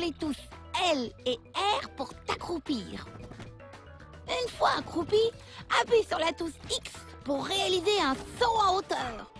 les touches L et R pour t'accroupir. Une fois accroupi, appuie sur la touche X pour réaliser un saut en hauteur.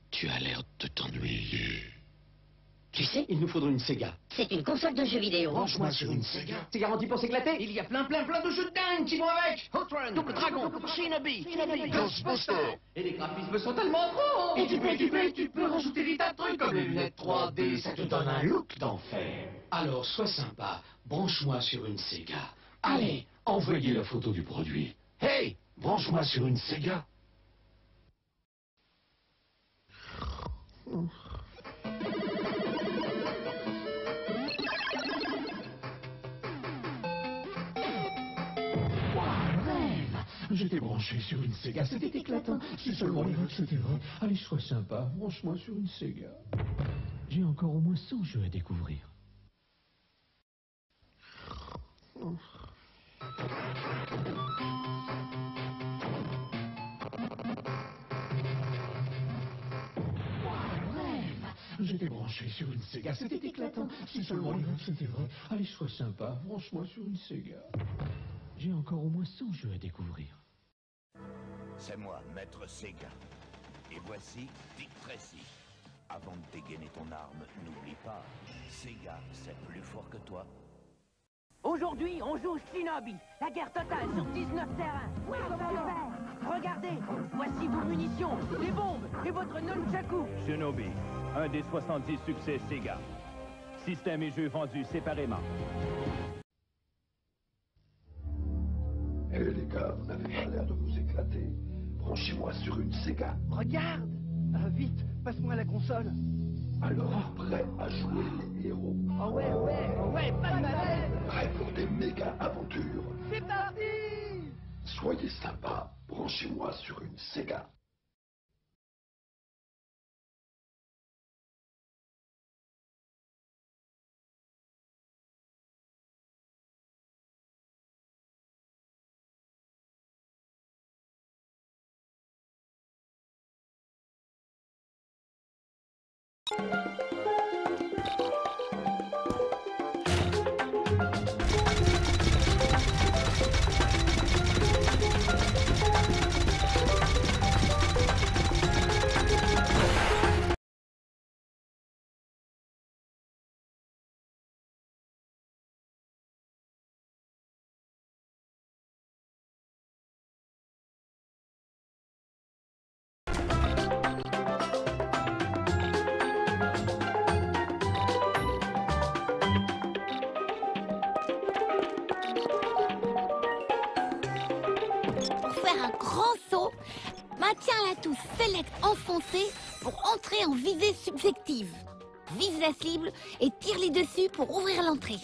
Tu as l'air de t'ennuyer. Tu sais, il nous faudrait une Sega. C'est une console de jeux vidéo. Branche-moi sur une Sega. C'est garanti pour s'éclater. Il y a plein de jeux de dingue qui vont avec. Hot Run, Double Dragon, Shinobi, Ghostbusters. Et les graphismes sont tellement trop. Et tu peux rajouter des tas de trucs comme les lunettes 3D, ça te donne un look d'enfer. Alors sois sympa, branche-moi sur une Sega. Allez, envoyez la photo du produit. Hey, branche-moi sur une Sega. J'étais branché sur une Sega, c'était éclatant. Si seulement les règles c'était vrai. Allez, sois sympa, branche-moi sur une Sega. J'ai encore au moins 100 jeux à découvrir. J'étais branché sur une Sega, c'était éclatant. Si seulement les règles c'était vrai. Allez, sois sympa, branche-moi sur une Sega. J'ai encore au moins 100 jeux à découvrir. C'est moi, Maître Sega. Et voici Dick Tracy. Avant de dégainer ton arme, n'oublie pas, Sega, c'est plus fort que toi. Aujourd'hui, on joue Shinobi, la guerre totale sur 19 terrains. Oui, super. Regardez, voici vos munitions, les bombes et votre nunchaku. Shinobi, un des 70 succès Sega. Système et jeux vendus séparément. Eh les gars, vous n'avez pas l'air de vous éclater. Branchez-moi sur une Sega. Regarde. Vite, passe-moi la console. Alors, prêt à jouer les héros. Oh ouais, pas de malaise. Prêt pour des méga aventures. C'est parti. Soyez sympa, branchez-moi sur une Sega. Faire un grand saut, maintiens la touche Select enfoncée pour entrer en visée subjective. Vise la cible et tire-les dessus pour ouvrir l'entrée.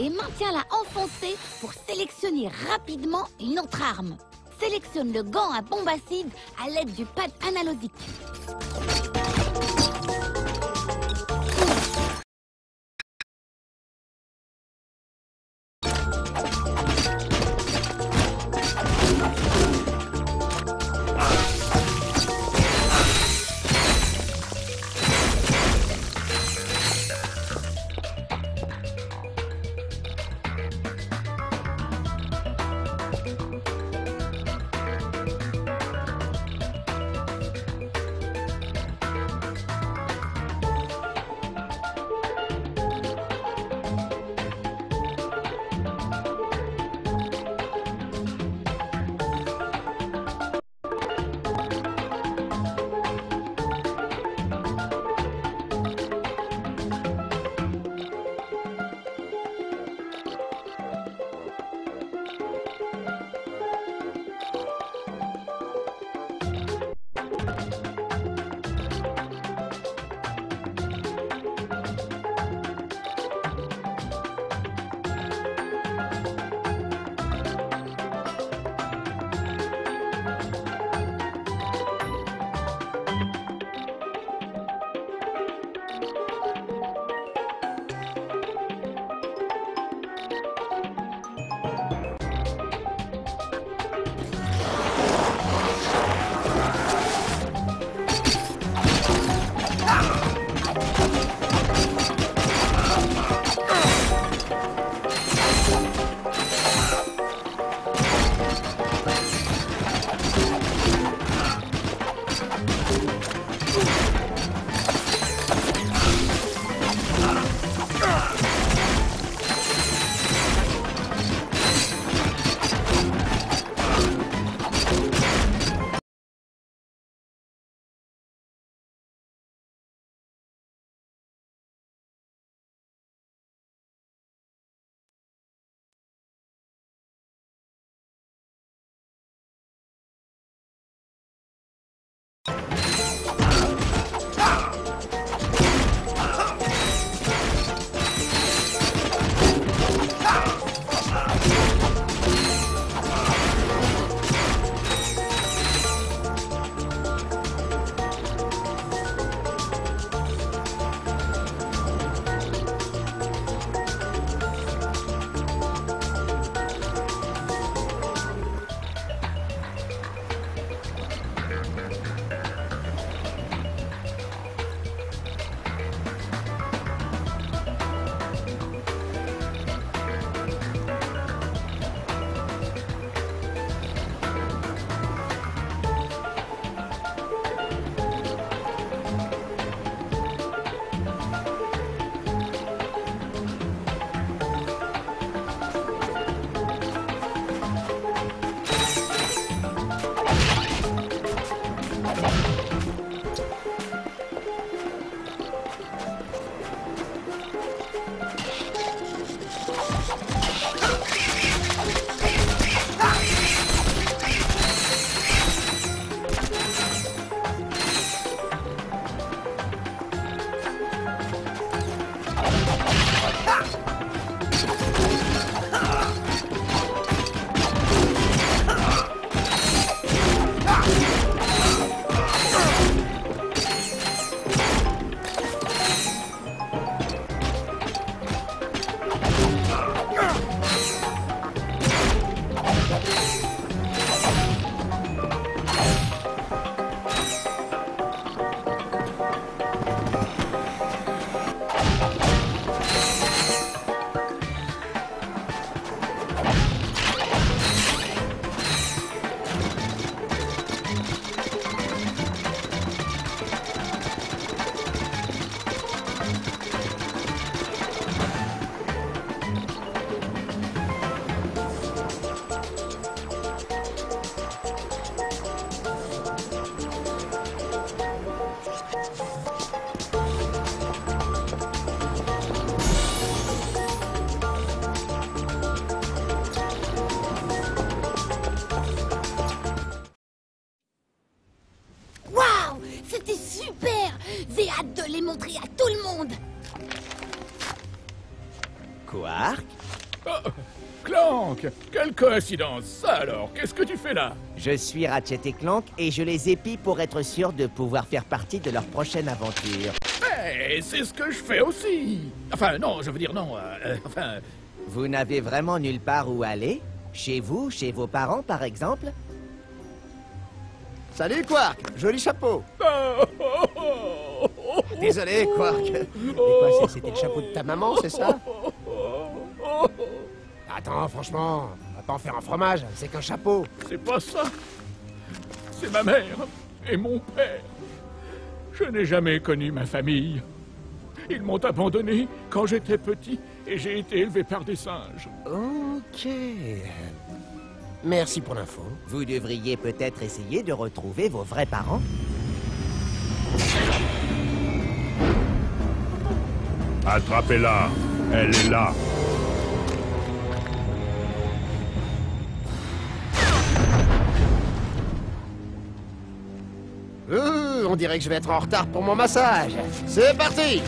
et maintiens-la enfoncée pour sélectionner rapidement une autre arme. Sélectionne le gant à bombe acide à l'aide du pad analogique. C'était super! J'ai hâte de les montrer à tout le monde! Quark, Oh, Clank! Quelle coïncidence! Ça alors, qu'est-ce que tu fais là? Je suis Ratchet et Clank et je les épie pour être sûr de pouvoir faire partie de leur prochaine aventure. Eh, c'est ce que je fais aussi! Enfin, non, je veux dire non, enfin... Vous n'avez vraiment nulle part où aller? Chez vous, chez vos parents, par exemple? Salut, Quark! Joli chapeau! Oh, oh, oh, Désolé, Quark. Mais quoi, c'était le chapeau de ta maman, c'est ça? Attends, franchement, on va pas en faire un fromage, c'est qu'un chapeau. C'est pas ça. C'est ma mère et mon père. Je n'ai jamais connu ma famille. Ils m'ont abandonné quand j'étais petit et j'ai été élevé par des singes. Ok. Merci pour l'info. Vous devriez peut-être essayer de retrouver vos vrais parents. Attrapez-la. Elle est là. On dirait que je vais être en retard pour mon massage. C'est parti!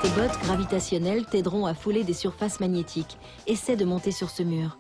Tes bottes gravitationnelles t'aideront à fouler des surfaces magnétiques. Essaie de monter sur ce mur.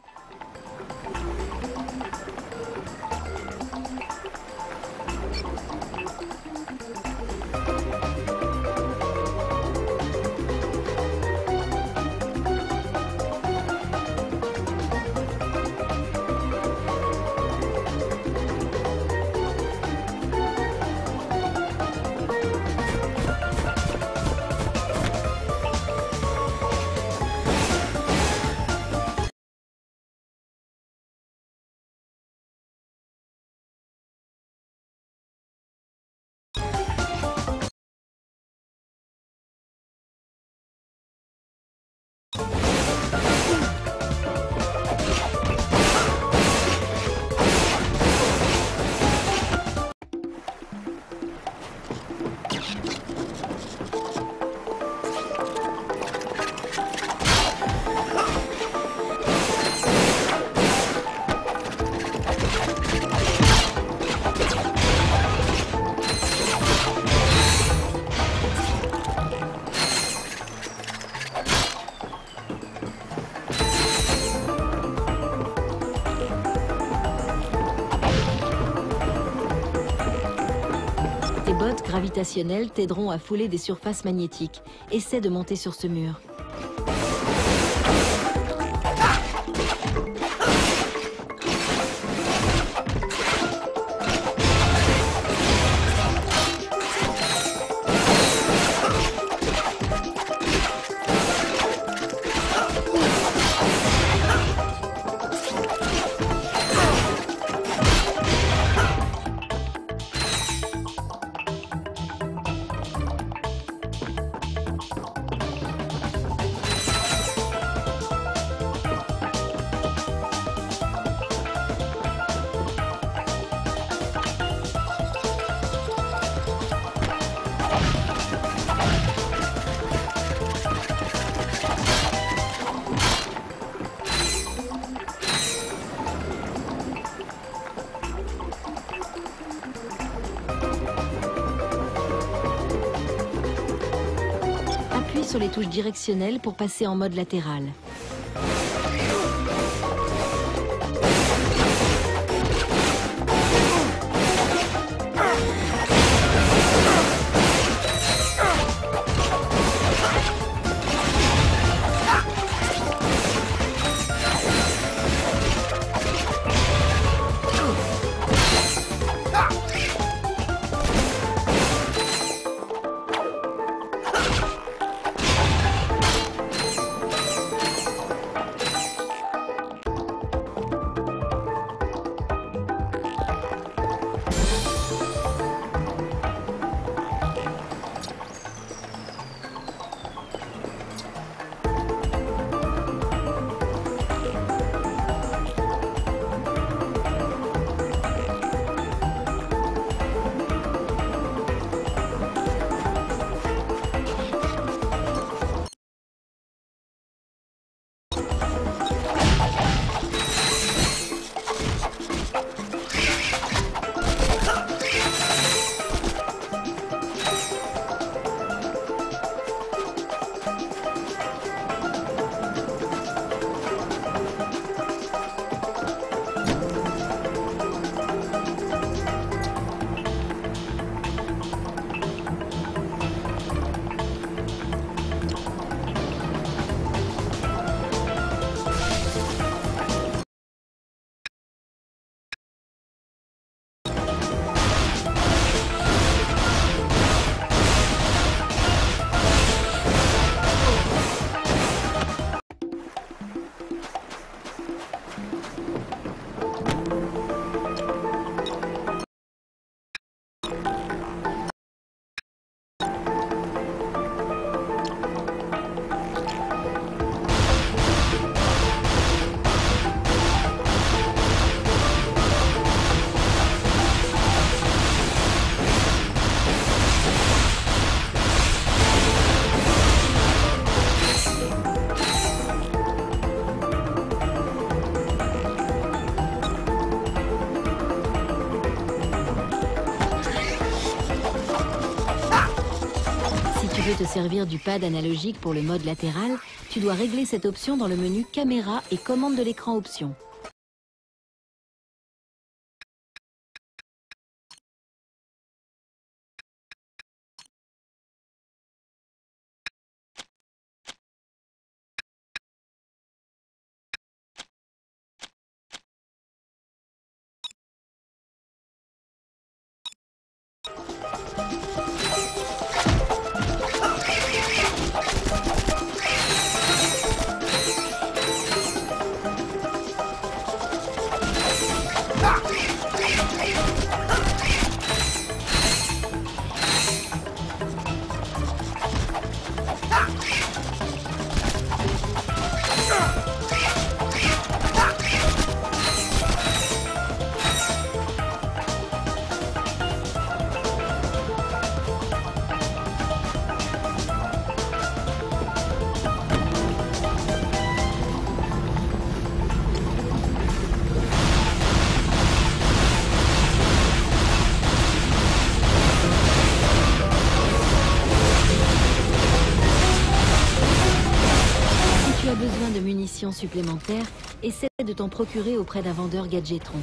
Tes bottes gravitationnelles t'aideront à fouler des surfaces magnétiques. Essaie de monter sur ce mur. sur les touches directionnelles pour passer en mode latéral. Te servir du pad analogique pour le mode latéral, tu dois régler cette option dans le menu Caméra et commande de l'écran options. Supplémentaires, essaie de t'en procurer auprès d'un vendeur Gadgetron.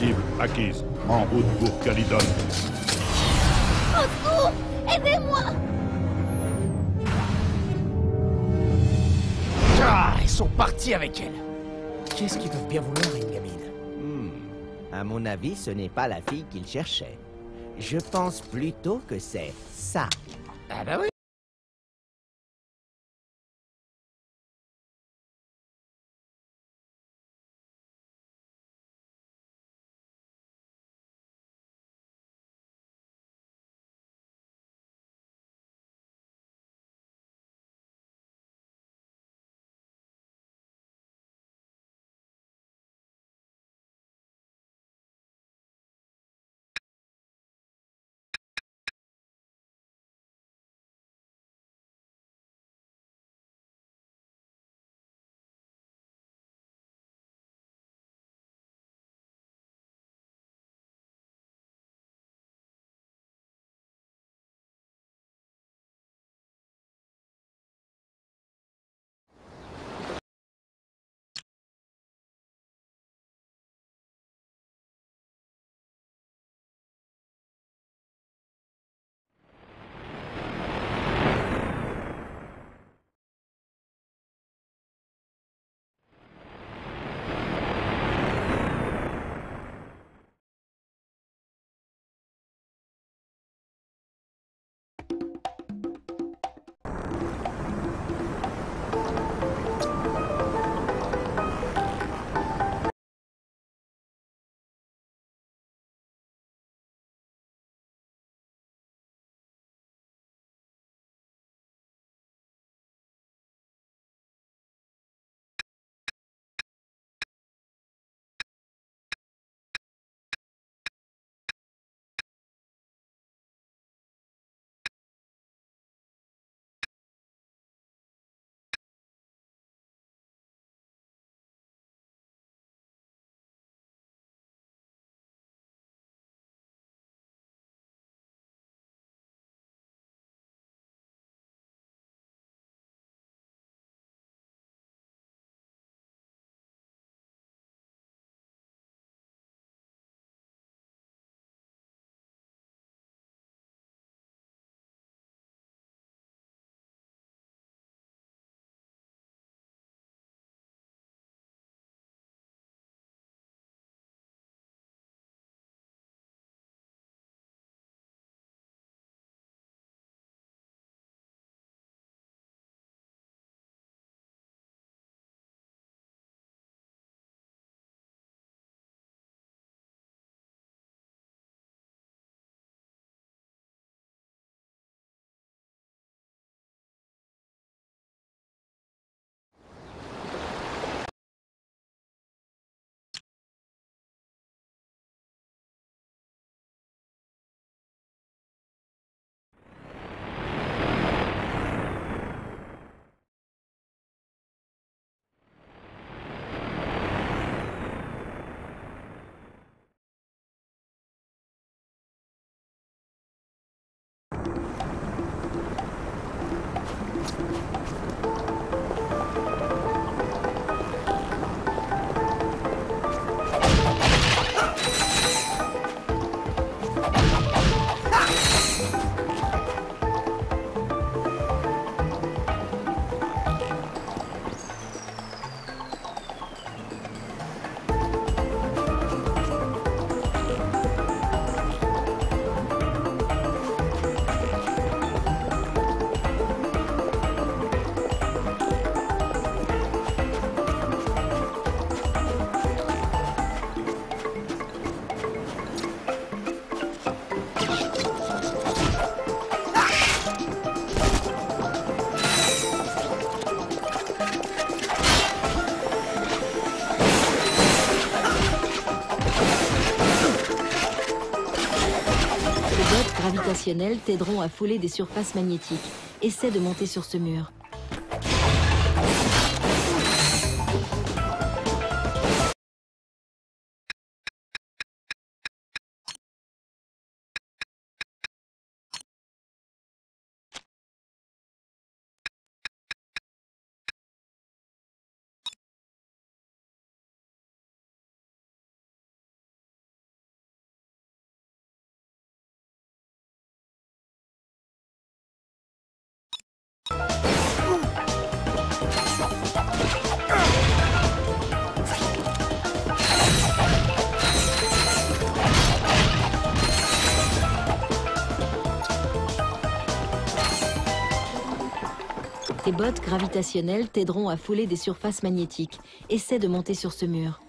Cible acquise. En route pour Calydon. Au secours! Aidez-moi! Ah, ils sont partis avec elle. Qu'est-ce qu'ils peuvent bien vouloir à une gamine? À mon avis, ce n'est pas la fille qu'il cherchait. Je pense plutôt que c'est ça. Ah bah oui. Gravitationnels t'aideront à fouler des surfaces magnétiques. Essaie de monter sur ce mur. Tes bottes gravitationnelles t'aideront à fouler des surfaces magnétiques. Essaie de monter sur ce mur.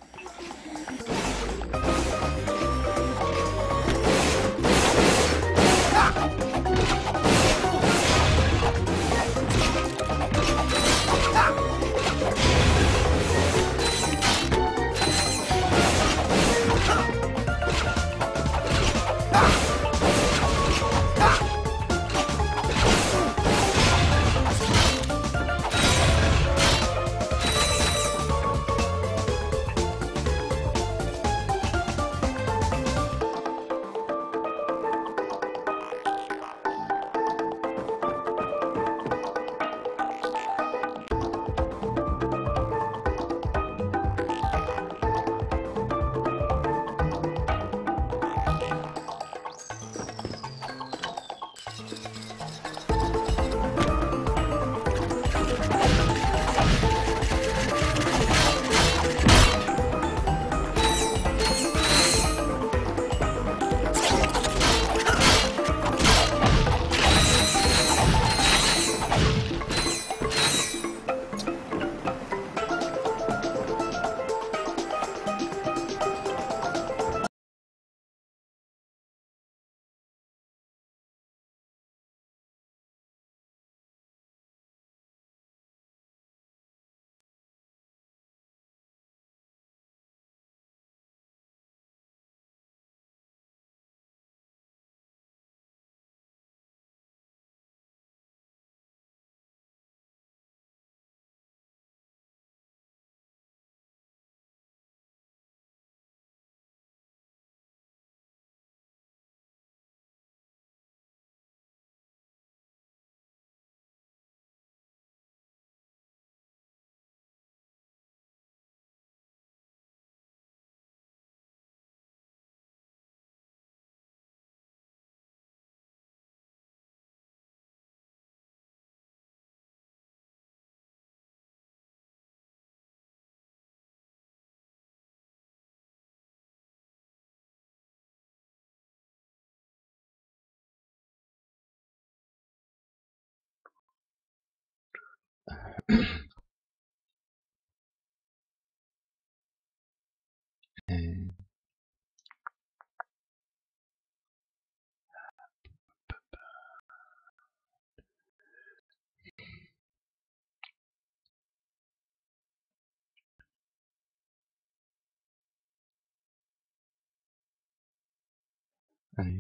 Allez.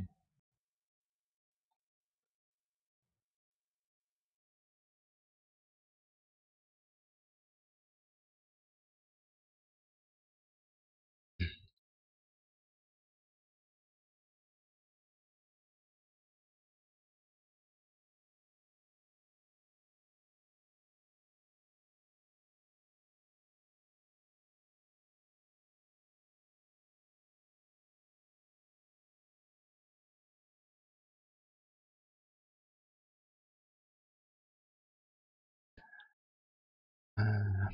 Ah.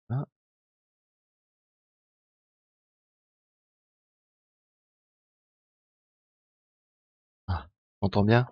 Ah. Ah, on entend bien?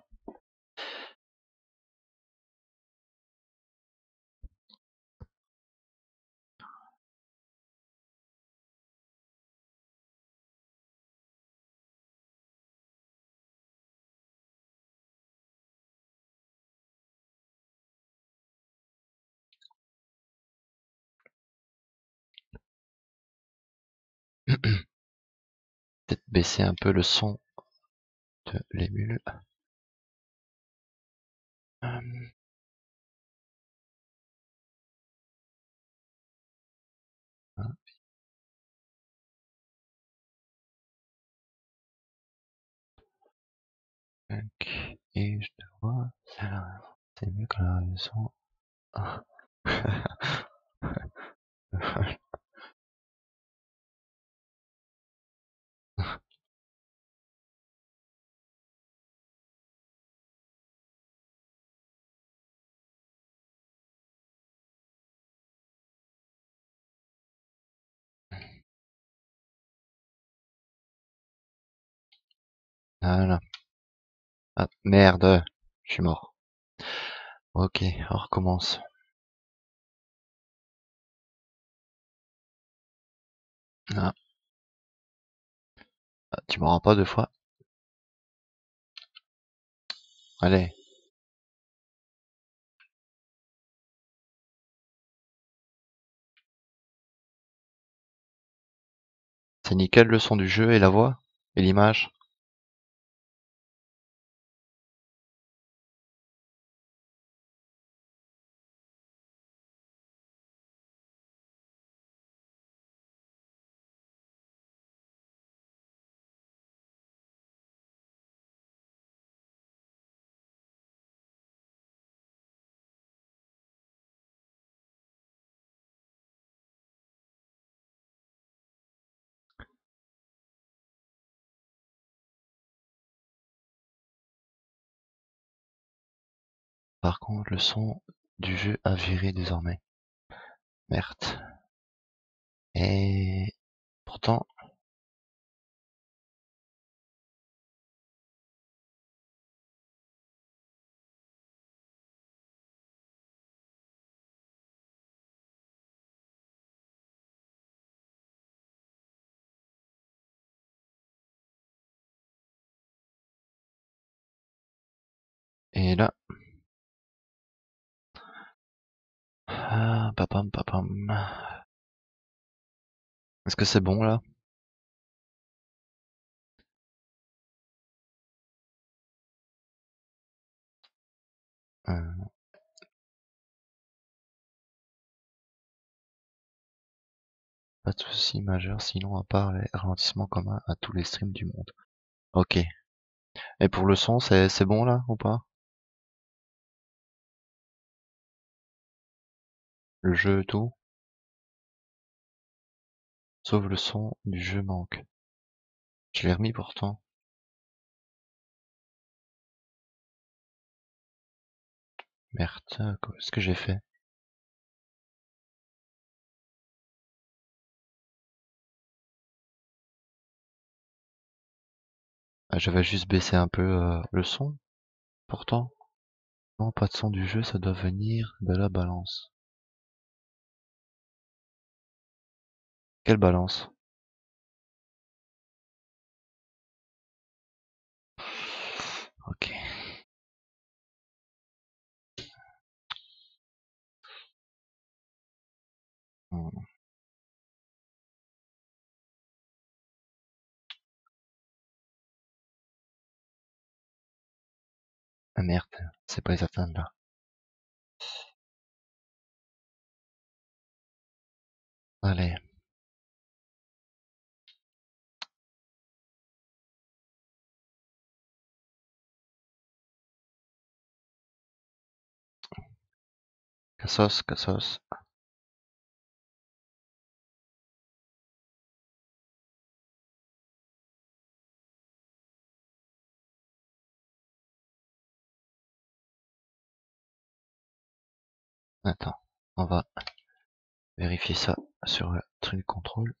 Peut-être baisser un peu le son de l'émule. Ah. Tac. Et je te vois, c'est mieux que la son. Ah. Voilà. Ah, merde, je suis mort. Ok, on recommence. Ah. Ah, tu m'auras pas deux fois. Allez. C'est nickel le son du jeu et la voix et l'image. Par contre, le son du jeu a viré désormais. Merde. Et pourtant, et là, ah, papam, papam. Est-ce que c'est bon là? Pas de souci majeur, sinon à part les ralentissements communs à tous les streams du monde. Ok. Et pour le son, c'est bon là ou pas? Le jeu et tout? Sauf le son du jeu manque. Je l'ai remis pourtant. Merde, qu'est-ce que j'ai fait? Ah, j'avais juste baissé un peu le son, pourtant. Non, pas de son du jeu, ça doit venir de la balance. Quelle balance? Ok. Hmm. Ah merde, c'est pas les atteindre là. Allez. Cassos, cassos. Attends, on va vérifier ça sur le truc contrôle.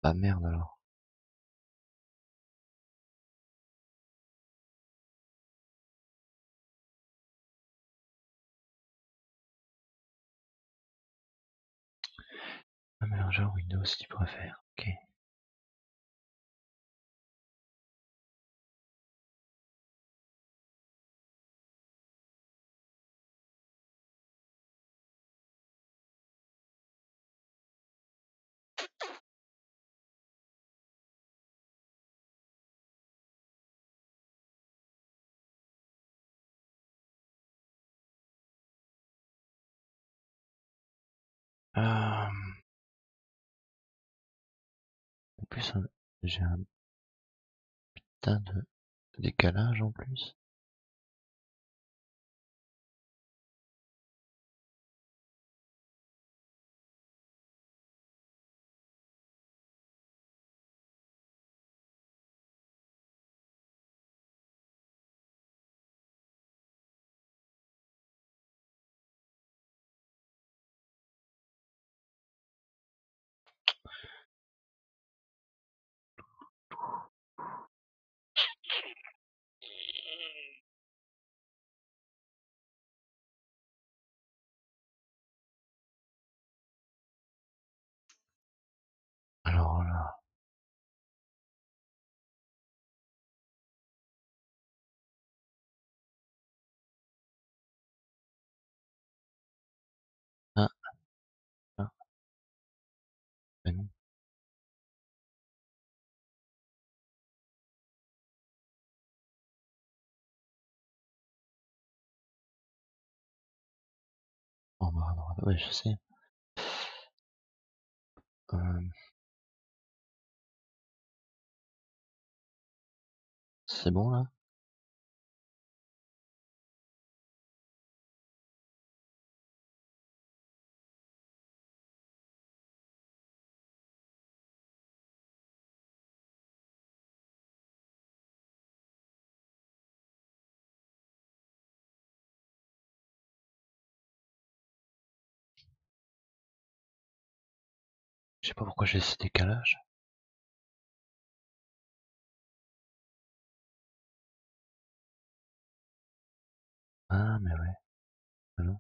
Ah merde alors. Ah mais genre Windows tu pourrais faire. Ok. En plus, j'ai un putain de décalage en plus. Ouais, je sais. C'est bon là? Je sais pas pourquoi j'ai ce décalage. Ah mais ouais. Ah non.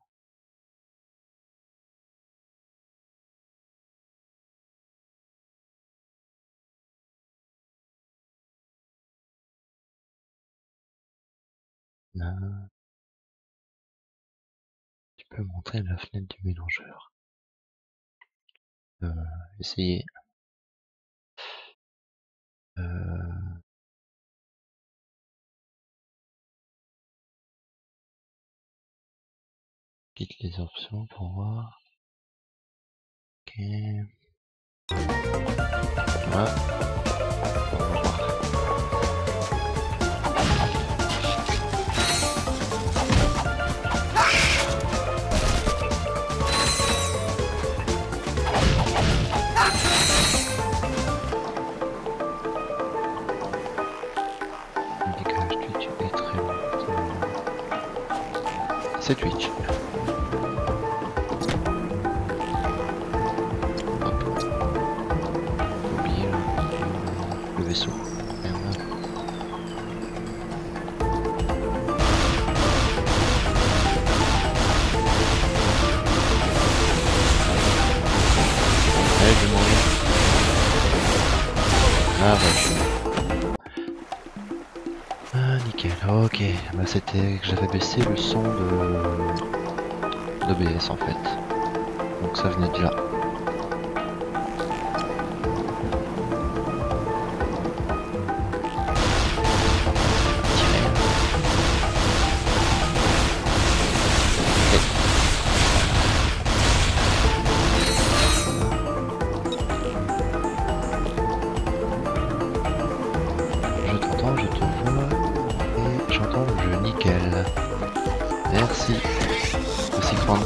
Ah. Tu peux montrer la fenêtre du mélangeur. Essayer. Quitte les options pour voir. Ok. Voilà. On va voir. Le décalage Twitch est très long. C'est Twitch. Vaisseau. Merde. Allez, je vais mourir. Ah bah ah nickel, ok. Bah c'était que j'avais baissé le son d'OBS en fait. Donc ça venait de là. Merci. Merci Grant.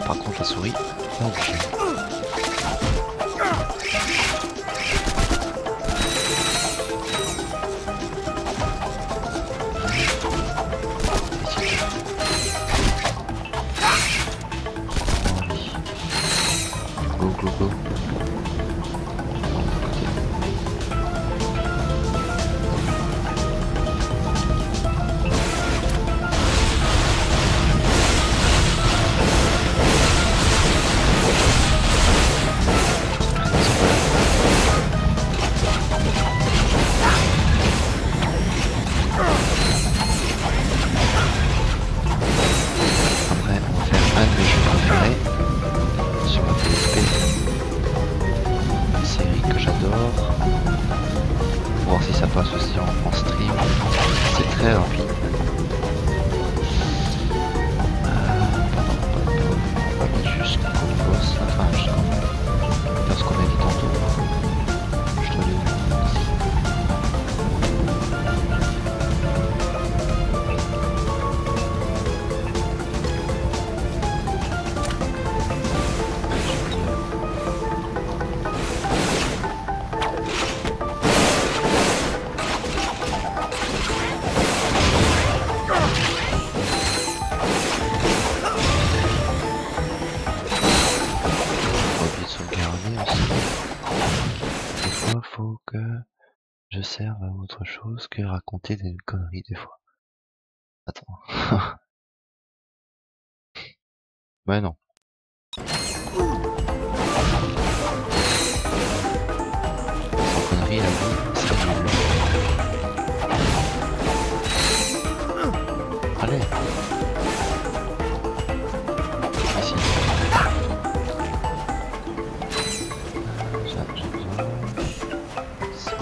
Par contre la souris, pas obligé. Go go go. Ça passe aussi en stream, c'est très rapide. On va mettre jusqu'au boss, enfin jusqu'au faire ce qu'on a dit tantôt. Je dois aller faut que je serve à autre chose que raconter des conneries des fois. Attends. Bah non. Sans conneries, la vie, c'est nul. Allez. Ici. Ça, j'ai besoin. Ça.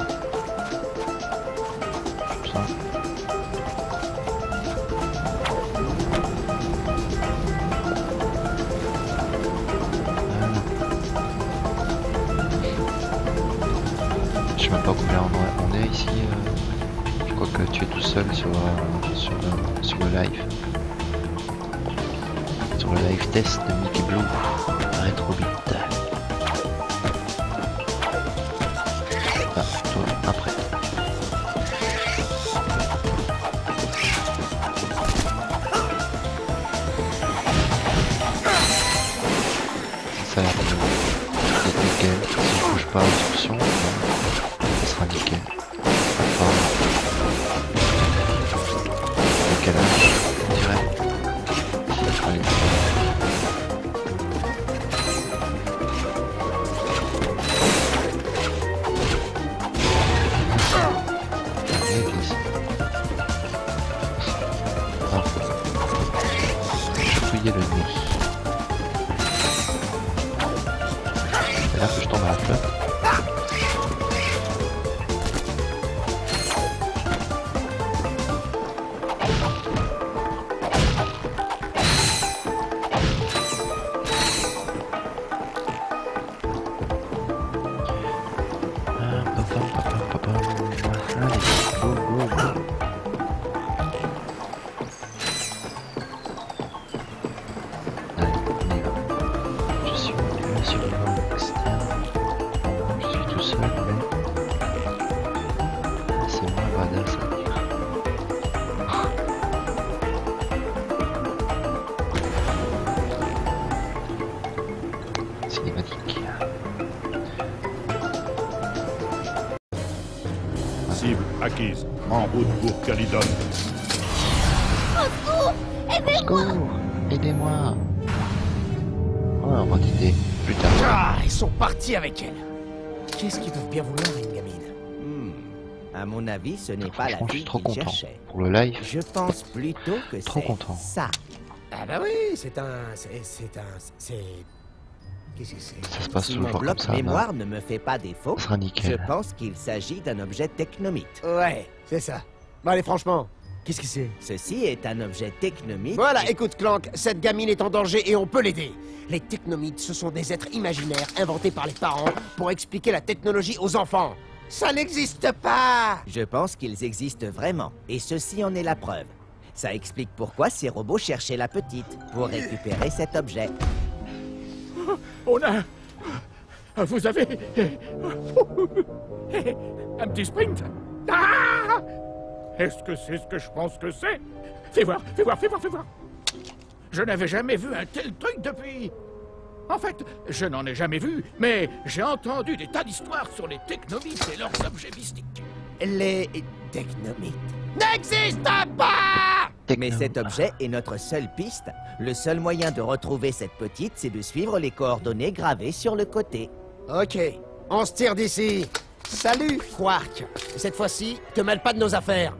sais même pas combien on est ici. Je crois que tu es tout seul sur le live. Sur le live test de Mickey Blue. Retrobit. Ah, toi, après. Ça a l'air d'être nickel. Si je bouge pas l'instruction, ça sera nickel. Enfin, décalage, on dirait. Allez. L'église. Ah. Chatouiller le nez. C'est là que je tombe à la flotte. Cible acquise. En route pour Calydon. Au secours! Aidez-moi! Aidez-moi! Oh, on va t'aider plus tard. Ah, ils sont partis avec elle. Qu'est-ce qu'ils peuvent bien vouloir à une gamine? À mon avis, ce n'est pas la Franchement, je suis fille trop qu'il content. cherchait. Pour le live, Je pense plutôt que trop c'est content. ça. Ah bah oui, c'est... Qu'est-ce que c'est? Ça se passe Si toujours mon comme bloc ça. mémoire ne me fait pas défaut, Ça sera je nickel. pense qu'il s'agit d'un objet technomite. Ouais, c'est ça. Bon allez, franchement, qu'est-ce que c'est? Ceci est un objet technomite. Voilà, écoute Clank, cette gamine est en danger et on peut l'aider. Les technomites, ce sont des êtres imaginaires inventés par les parents pour expliquer la technologie aux enfants. Ça n'existe pas! Je pense qu'ils existent vraiment, et ceci en est la preuve. Ça explique pourquoi ces robots cherchaient la petite, pour récupérer cet objet. On a... Vous avez... Un petit sprint. Ah! Est-ce que c'est ce que je pense que c'est? Fais voir, fais voir, fais voir, fais voir. Je n'avais jamais vu un tel truc depuis... En fait, je n'en ai jamais vu, mais j'ai entendu des tas d'histoires sur les technomites et leurs objets mystiques. Les technomites n'existent pas! Mais cet objet est notre seule piste. Le seul moyen de retrouver cette petite, c'est de suivre les coordonnées gravées sur le côté. Ok, on se tire d'ici. Salut, Quark. Cette fois-ci, te mêle pas de nos affaires.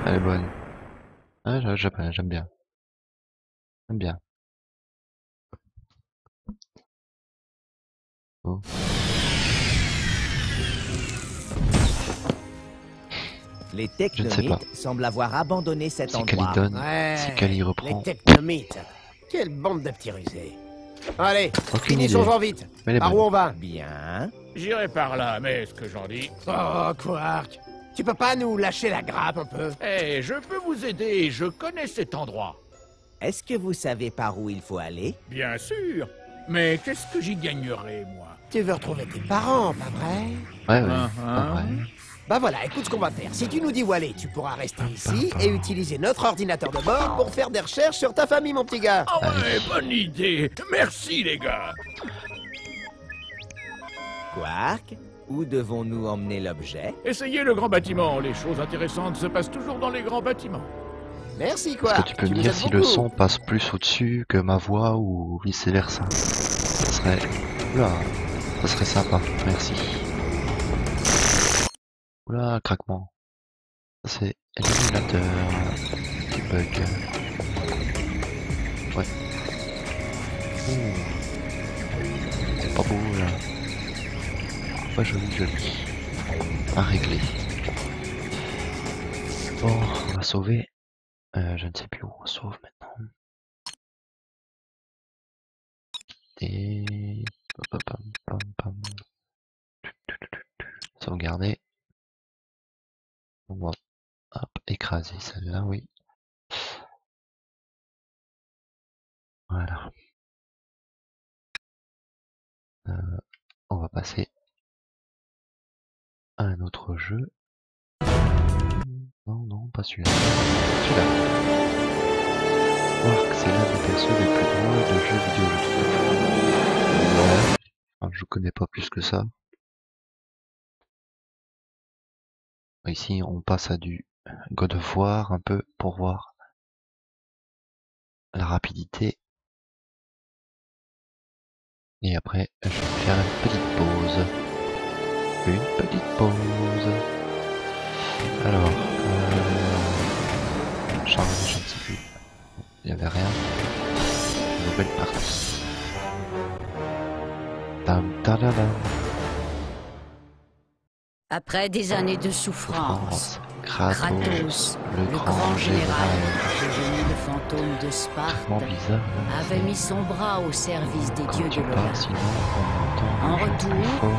Elle est bonne. Ah, j'aime bien. J'aime bien. Oh. Les technomites semblent avoir abandonné cet endroit. Calydon, si Cali reprend. Les technomites. Quelle bande de petits rusés. Allez, finissons-en vite. Par où on va? Bien. J'irai par là, mais ce que j'en dis... Oh, Quark. Tu peux pas nous lâcher la grappe un peu? Eh, je peux vous aider, je connais cet endroit. Est-ce que vous savez par où il faut aller? Bien sûr. Mais qu'est-ce que j'y gagnerais, moi? Tu veux retrouver tes parents, pas vrai? Ouais, pas vrai. Bah voilà, écoute ce qu'on va faire. Si tu nous dis où aller, tu pourras rester ici et utiliser notre ordinateur de bord pour faire des recherches sur ta famille, mon petit gars. Ah ouais, bonne idée. Merci, les gars. Quark, où devons-nous emmener l'objet? Essayez le grand bâtiment. Les choses intéressantes se passent toujours dans les grands bâtiments. Merci, Quark. Est-ce que tu peux me dire si le son passe plus au-dessus que ma voix ou vice-versa? Ça serait... Oula, ça serait sympa, merci. Oula, craquement. Ça c'est l'émulateur qui bug. Ouais. C'est pas beau là. Pas joli, joli. À régler. Bon, on va sauver. Je ne sais plus où on se trouve maintenant. Et... Sauvegarder. On va hop, écraser celle-là, oui. Voilà. On va passer à un autre jeu. Non, non, pas celui-là. Celui-là. Arc, c'est l'un des persos les plus drôles de jeux vidéo, je trouve. Ouais. Enfin, je connais pas plus que ça. Ici, on passe à du God of War un peu pour voir la rapidité. Et après, je vais faire une petite pause. Une petite pause. Alors, charger, je ne sais plus. Il n'y avait rien. Nouvelle partie. Tam tadadam. Après des années de souffrance, Kratos, le grand général, devenu le fantôme de Sparte, avait mis son bras au service des dieux de l'Olympe. En retour,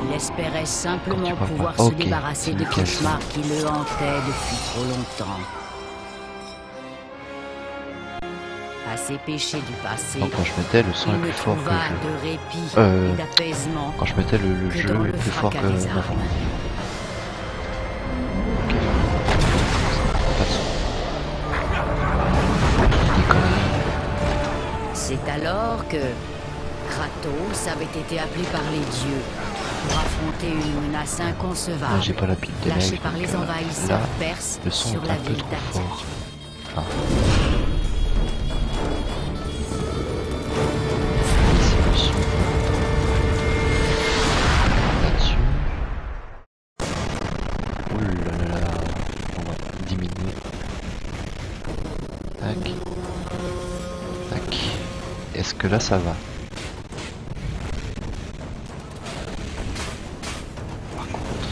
il espérait simplement pouvoir se débarrasser des cauchemars qui le hantaient depuis trop longtemps. À ses péchés du passé, quand je mettais le son est plus fort que le jeu. De répit et d'apaisement quand je mettais le jeu est plus fort que avant. C'est alors que Kratos avait été appelé par les dieux pour affronter une menace inconcevable, j'ai pas la pile des lâchée lèvres, par les envahisseurs perses le son sur est la un peu ville trop d'Attique. fort. Ah. Est-ce que là ça va? Par contre...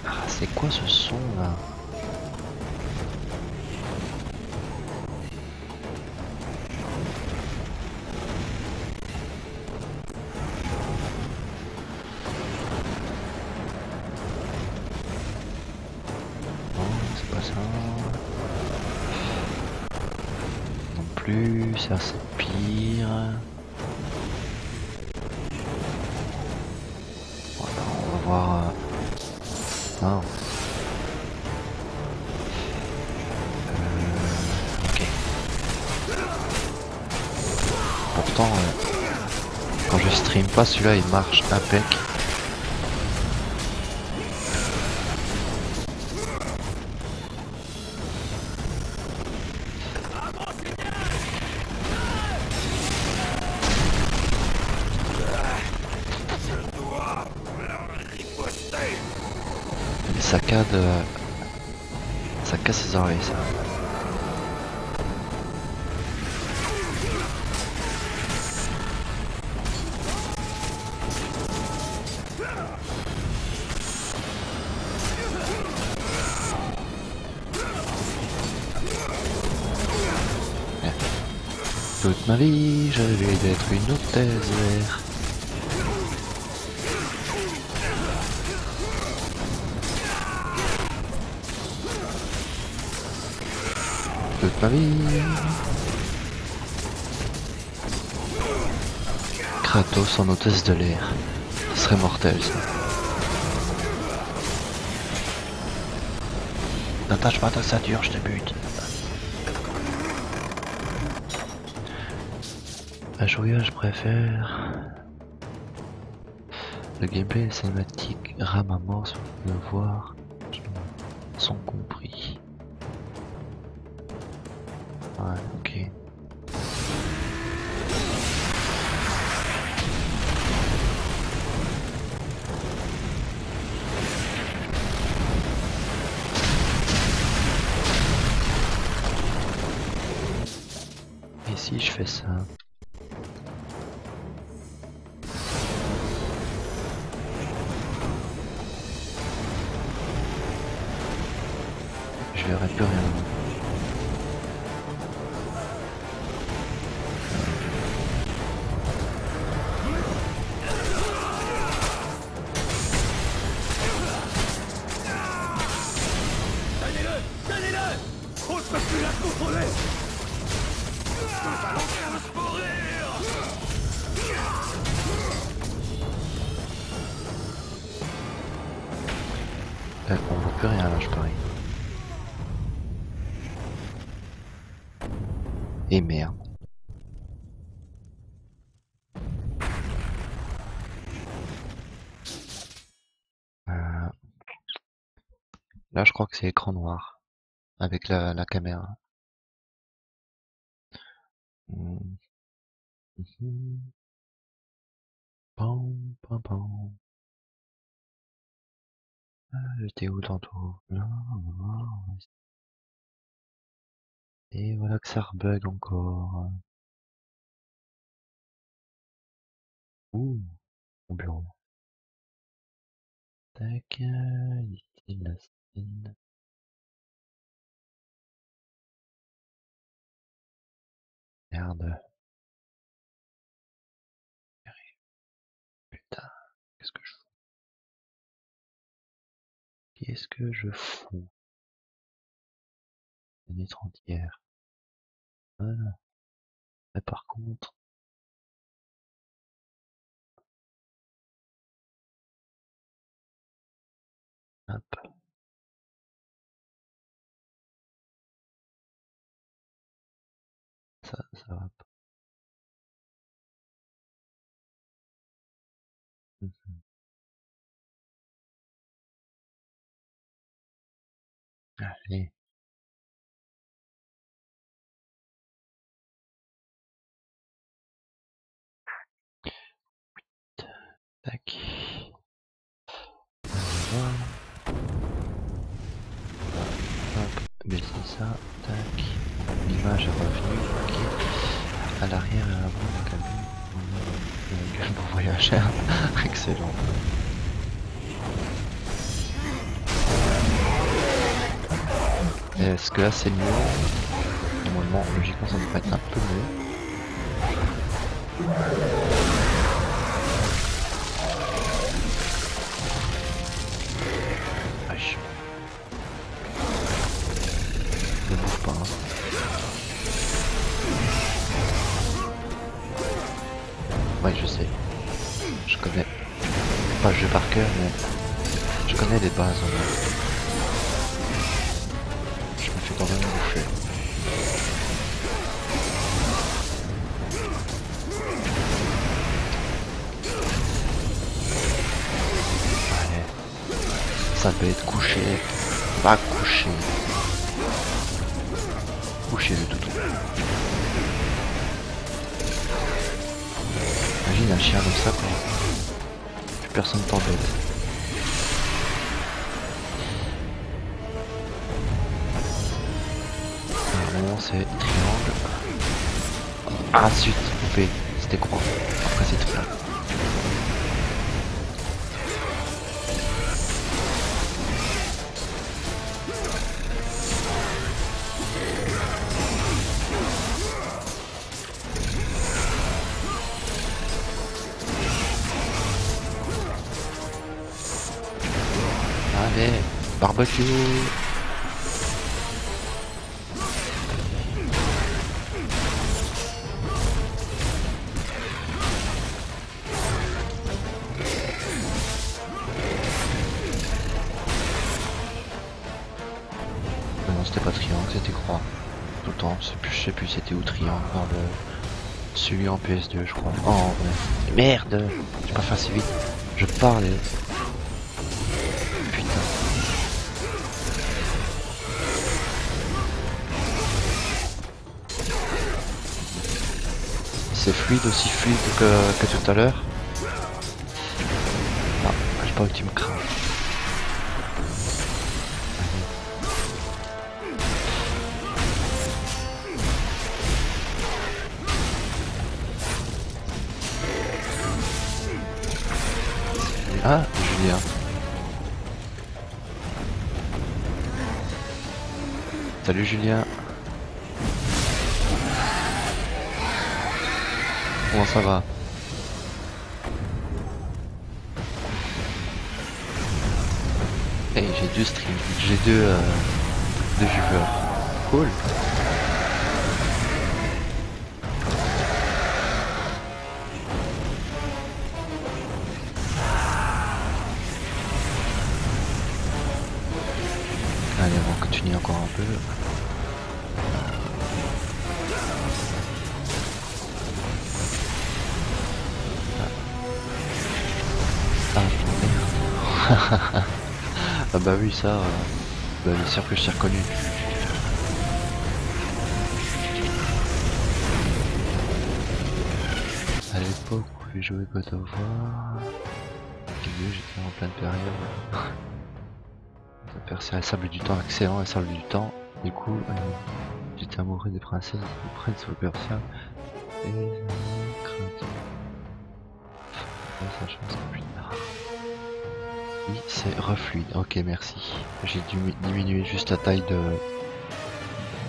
Ah, c'est quoi ce son là? Ça c'est pire. Voilà, on va voir. Non. Ok. Pourtant, quand je stream pas, celui-là il marche impec. Ça casse ses oreilles, ça. Toute ma vie, je rêvais d'être une hôtesse verte. Toute ma vie. Kratos en hôtesse de l'air. Ce serait mortel, ça. N'attache pas ta ceinture, je te bute. Un joueur, je préfère. Le gameplay et cinématique rame à mort sur le voir. Sont compris. Ouais, ok. Et si je fais ça? je verrai plus rien. Tenez-le! On ne peut plus la contrôler! Le ballon vient de se mourir! On voit plus rien là, je parie. Et merde. Là, je crois que c'est écran noir avec la caméra. Pam, pam, pam. Ah, j'étais où tantôt? Là, et voilà que ça rebug encore. Ouh, mon bureau. Tac, ici la scène. Merde. Putain, qu'est-ce que je fous? Qu'est-ce que je fous? Fenêtre entière. Voilà. Mais par contre... Hop. Ça va pas. Allez. Tac. Voilà. Hop, baisser ça. Tac. L'image est revenue. Ok. À l'arrière et à l'avant, la cabine. Bon voyageur. Excellent. Est-ce que là c'est mieux? Normalement, logiquement, ça devrait être un peu mieux. Wesh. Ne bouge pas. Hein. Ouais, je sais. Je connais. Pas le jeu par cœur, mais je connais les bases. Je me fais quand même bouffer. Ça peut être couché, va coucher. Coucher le toutou. Imagine un chien comme ça quand plus personne t'embête. Normalement c'est triangle. Ah zut, coupé, c'était croix. Après c'est triangle. Allez, barbecue. Non, c'était pas triangle, c'était croix. Tout le temps, je sais plus c'était où triangle dans le... Celui en PS2 je crois. Oh ouais. Merde, j'ai pas fait assez vite. Je parle et... C'est fluide, aussi fluide que tout à l'heure. Non, j'ai pas que tu me crains. Ah, Julien. Salut Julien. Comment ça va? Hey, j'ai 2 streams, j'ai deux viewers. Cool. Allez, on va continuer encore un peu. Ah bah oui, ça, bah bien sûr que je t'ai reconnu. À l'époque où j'ai joué God of War, j'étais en pleine période. C'est la Sable du Temps, excellent, la Sable du Temps. Du coup, j'étais amoureux des princesses, du prince of Persia et ça change plus tard. Oui, c'est refluide. Ok, merci. J'ai dû diminuer juste la taille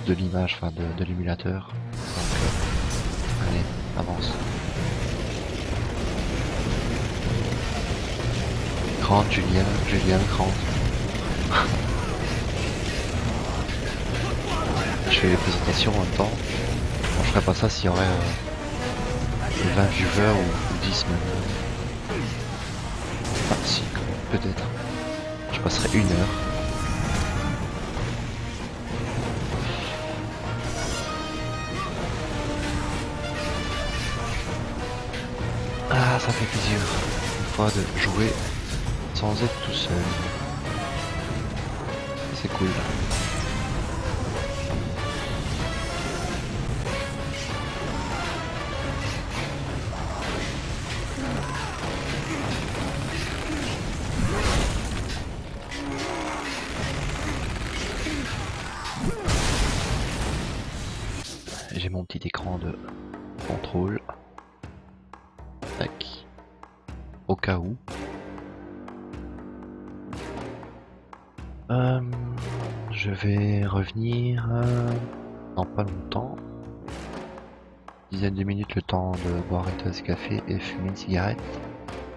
de l'image, enfin de l'émulateur. Donc, allez, avance. Grande, Julien, grande. Je fais les présentations en même temps. Bon, je ferais pas ça s'il y aurait 20 viewers ou 10 même. Ah si, peut-être. Je passerai 1 heure. Ah, ça fait plaisir. Une fois de jouer sans être tout seul. C'est cool. J'ai mon petit écran de contrôle. Tac. Au cas où. Je vais revenir dans pas longtemps. Dizaine de minutes, le temps de boire une tasse de café et fumer une cigarette.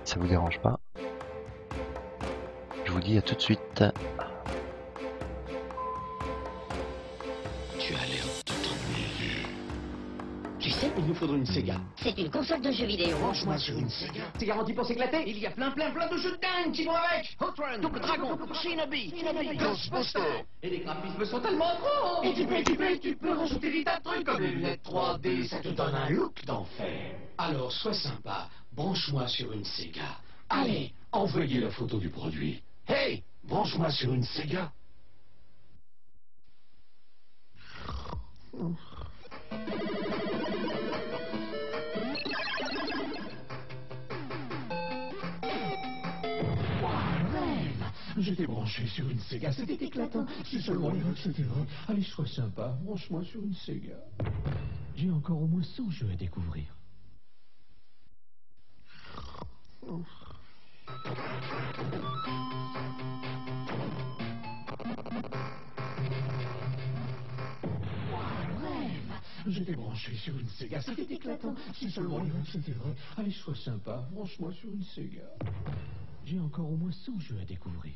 Ça vous dérange pas? Je vous dis à tout de suite. Tu as l'air de t'ennuyer. Tu sais, il nous faudrait une Sega. C'est une console de jeux vidéo. Branche-moi sur une Sega. C'est garanti pour s'éclater. Il y a plein de jeux de dingue qui vont avec. Hot Run, Double Dragon, Shinobi, Ghostbusters. Et les graphismes sont tellement gros. Et tu peux rajouter des tas de trucs comme les lunettes 3D, ça te donne un look d'enfer. Alors, sois sympa, branche-moi sur une Sega. Allez, envoyez la photo du produit. Hey, branche-moi sur une Sega. J'étais branché sur une Sega, c'était éclatant. Si seulement les règles c'était vrai. Allez, sois sympa, branche-moi sur une Sega. J'ai encore au moins 100 jeux à découvrir. J'étais branché sur une Sega, c'était éclatant. Si seulement les règles c'était vrai. Allez, sois sympa, branche-moi sur une Sega. J'ai encore au moins 100 jeux à découvrir.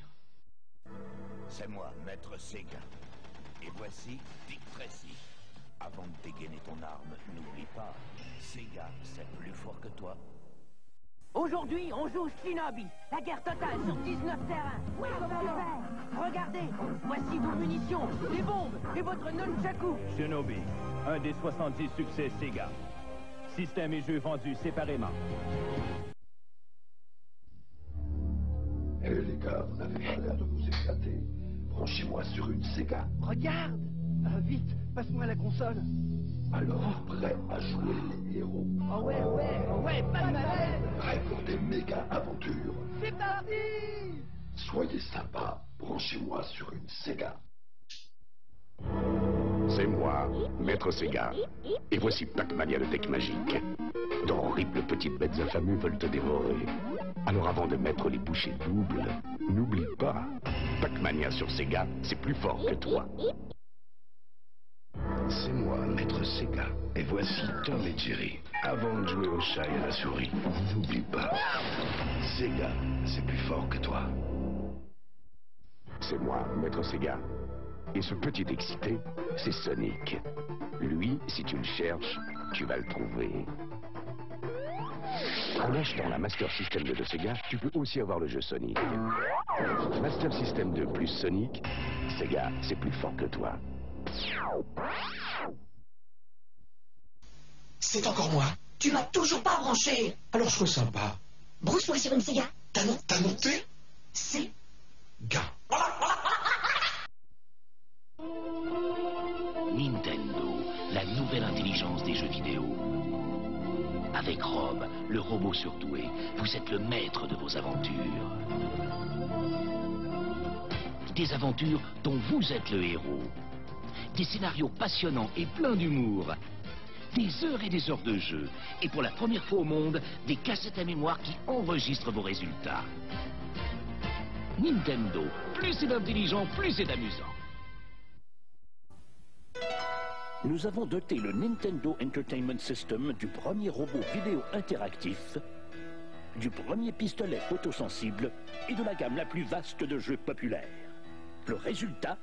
C'est moi, Maître Sega. Et voici Dick Tracy. Avant de dégainer ton arme, n'oublie pas, Sega, c'est plus fort que toi. Aujourd'hui, on joue Shinobi, la guerre totale sur 19 terrains. Super. Regardez, voici vos munitions, les bombes et votre nunchaku. Shinobi, un des 70 succès Sega. Système et jeux vendus séparément. Eh les gars, vous n'avez pas l'air de vous éclater. Branchez-moi sur une Sega. Regarde. Vite, passe-moi la console. Alors, prêt à jouer les héros. Oh ouais, pas de malaise. Prêt pour des méga aventures. C'est parti. Soyez sympa, branchez-moi sur une Sega. C'est moi, Maître Sega. Et voici Pac-Mania le Tech Magique. D'horribles petites bêtes affamées veulent te dévorer. Alors avant de mettre les bouchées doubles, n'oublie pas, Pac-Mania sur Sega, c'est plus fort que toi. C'est moi, Maître Sega. Et voici Tom et Jerry. Avant de jouer au chat et à la souris, n'oublie pas, Sega, c'est plus fort que toi. C'est moi, Maître Sega. Et ce petit excité, c'est Sonic. Lui, si tu le cherches, tu vas le trouver. En achetant la Master System 2 de Sega, tu peux aussi avoir le jeu Sonic. Master System 2 plus Sonic, Sega, c'est plus fort que toi. C'est encore moi. Tu m'as toujours pas branché. Alors sois sympa. Branche-moi sur une Sega. T'as noté? C'est... Gars. Nintendo, la nouvelle intelligence des jeux vidéo. Avec Rob, le robot surdoué, vous êtes le maître de vos aventures. Des aventures dont vous êtes le héros. Des scénarios passionnants et pleins d'humour. Des heures et des heures de jeu. Et pour la première fois au monde, des cassettes à mémoire qui enregistrent vos résultats. Nintendo, plus c'est intelligent, plus c'est amusant. Nous avons doté le Nintendo Entertainment System du premier robot vidéo interactif, du premier pistolet photosensible et de la gamme la plus vaste de jeux populaires. Le résultat...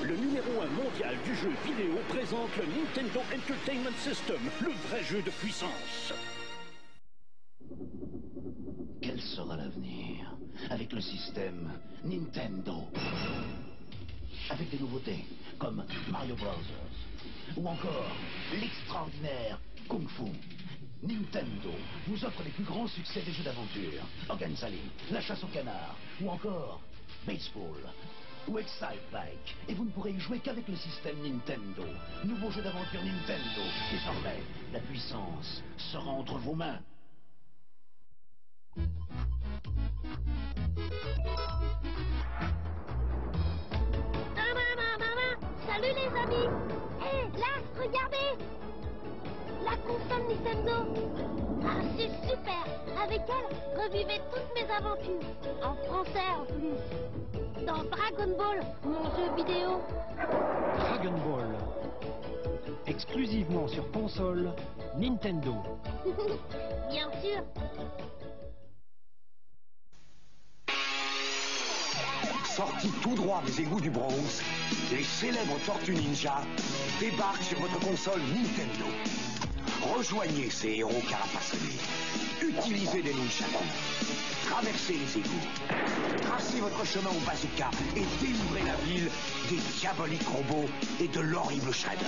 Le numéro 1 mondial du jeu vidéo présente le Nintendo Entertainment System, le vrai jeu de puissance. Quel sera l'avenir avec le système Nintendo? Avec des nouveautés comme Mario Bros. Ou encore l'extraordinaire Kung Fu. Nintendo vous offre les plus grands succès des jeux d'aventure. Organizali, la chasse au canard, ou encore Baseball, ou Excite Bike. Et vous ne pourrez y jouer qu'avec le système Nintendo. Nouveau jeu d'aventure Nintendo. Désormais, la puissance sera entre vos mains. Salut les amis. Hé, là, regardez. La console Nintendo. Ah, c'est super. Avec elle, revivez toutes mes aventures. En français en plus. Dans Dragon Ball, mon jeu vidéo. Dragon Ball. Exclusivement sur console Nintendo. Bien sûr. Sortis tout droit des égouts du Bronx, les célèbres Tortues Ninja débarquent sur votre console Nintendo. Rejoignez ces héros carapassonnés. Utilisez des nunchakus. Traversez les égouts. Tracez votre chemin au bazooka et délivrez la ville des diaboliques robots et de l'horrible Shredder.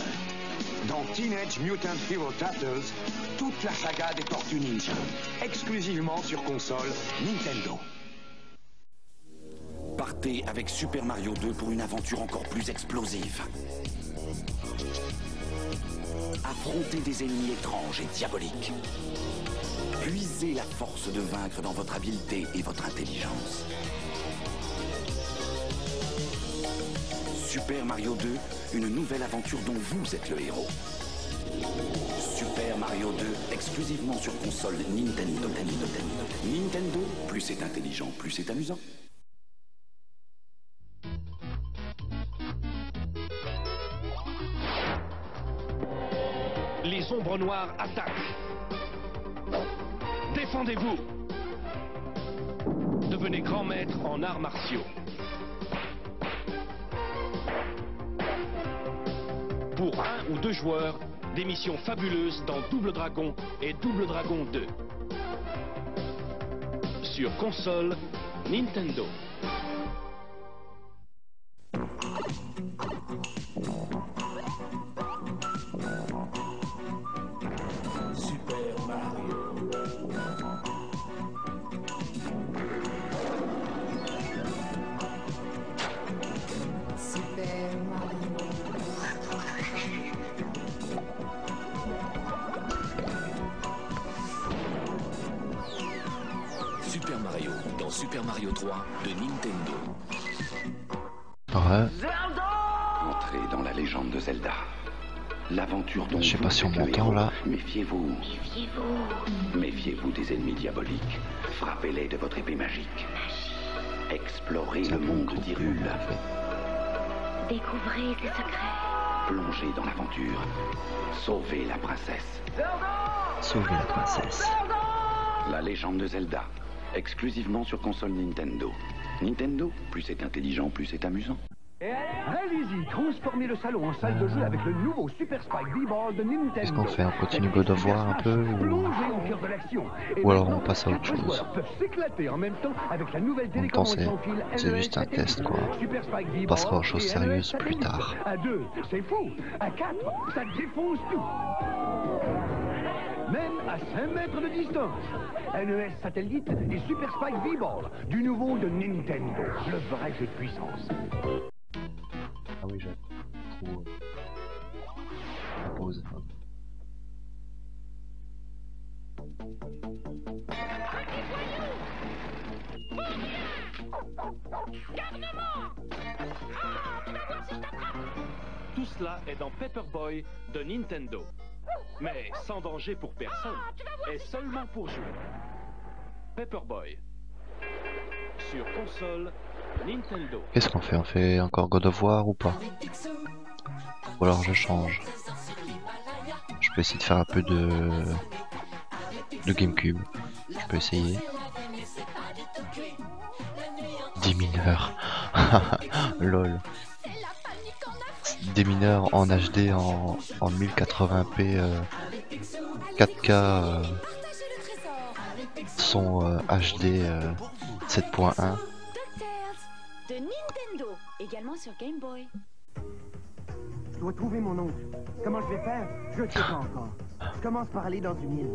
Dans Teenage Mutant Hero Turtles, toute la saga des Tortues Ninja. Exclusivement sur console Nintendo. Partez avec Super Mario 2 pour une aventure encore plus explosive. Affrontez des ennemis étranges et diaboliques. Puisez la force de vaincre dans votre habileté et votre intelligence. Super Mario 2, une nouvelle aventure dont vous êtes le héros. Super Mario 2, exclusivement sur console Nintendo. Nintendo, plus c'est intelligent, plus c'est amusant. Les ombres noires attaquent. Défendez-vous. Devenez grand maître en arts martiaux. Pour 1 ou 2 joueurs, des missions fabuleuses dans Double Dragon et Double Dragon 2. Sur console Nintendo. Super Mario dans Super Mario 3 de Nintendo. Ouais. Entrez dans la légende de Zelda. L'aventure dont je sais pas si on vous êtes le m'entend héros. là. Méfiez-vous. Méfiez-vous. Méfiez-vous des ennemis diaboliques. Frappez-les de votre épée magique. Explorez le monde d'Hyrule. Découvrez ses secrets. Plongez dans l'aventure. Sauvez la princesse. Sauver la princesse. La légende de Zelda. Exclusivement sur console Nintendo. Nintendo, plus c'est intelligent, plus c'est amusant. Allez-y, transformez le salon en salle de jeu avec le nouveau Super Spike V-Ball de Nintendo. Qu'est-ce qu'on fait? On continue God of War un peu ou alors on passe à autre chose? En même temps, avec la nouvelle En même temps, c'est juste un test quoi. On passera aux choses sérieuses plus tard. À 2, c'est fou. À 4, ça défonce tout. Même à 5 mètres de distance. NES satellite et Super Spike V-Ball, du nouveau de Nintendo. Le vrai jeu de puissance. Ah oui, j'ai trop... pause. Tout cela est dans Paperboy de Nintendo. Mais sans danger pour personne, et seulement pour jouer. Paperboy. Sur console Nintendo. Qu'est-ce qu'on fait? On fait encore God of War ou pas? Ou alors je change. Je peux essayer de faire un peu de GameCube. Je peux essayer. 10 mineurs. Lol. Des mineurs en HD en 1080p 4K son HD 7.1. De Nintendo, également sur Game Boy. Je dois trouver mon oncle. Comment je vais faire? Je ne sais pas encore. Je commence par aller dans une île.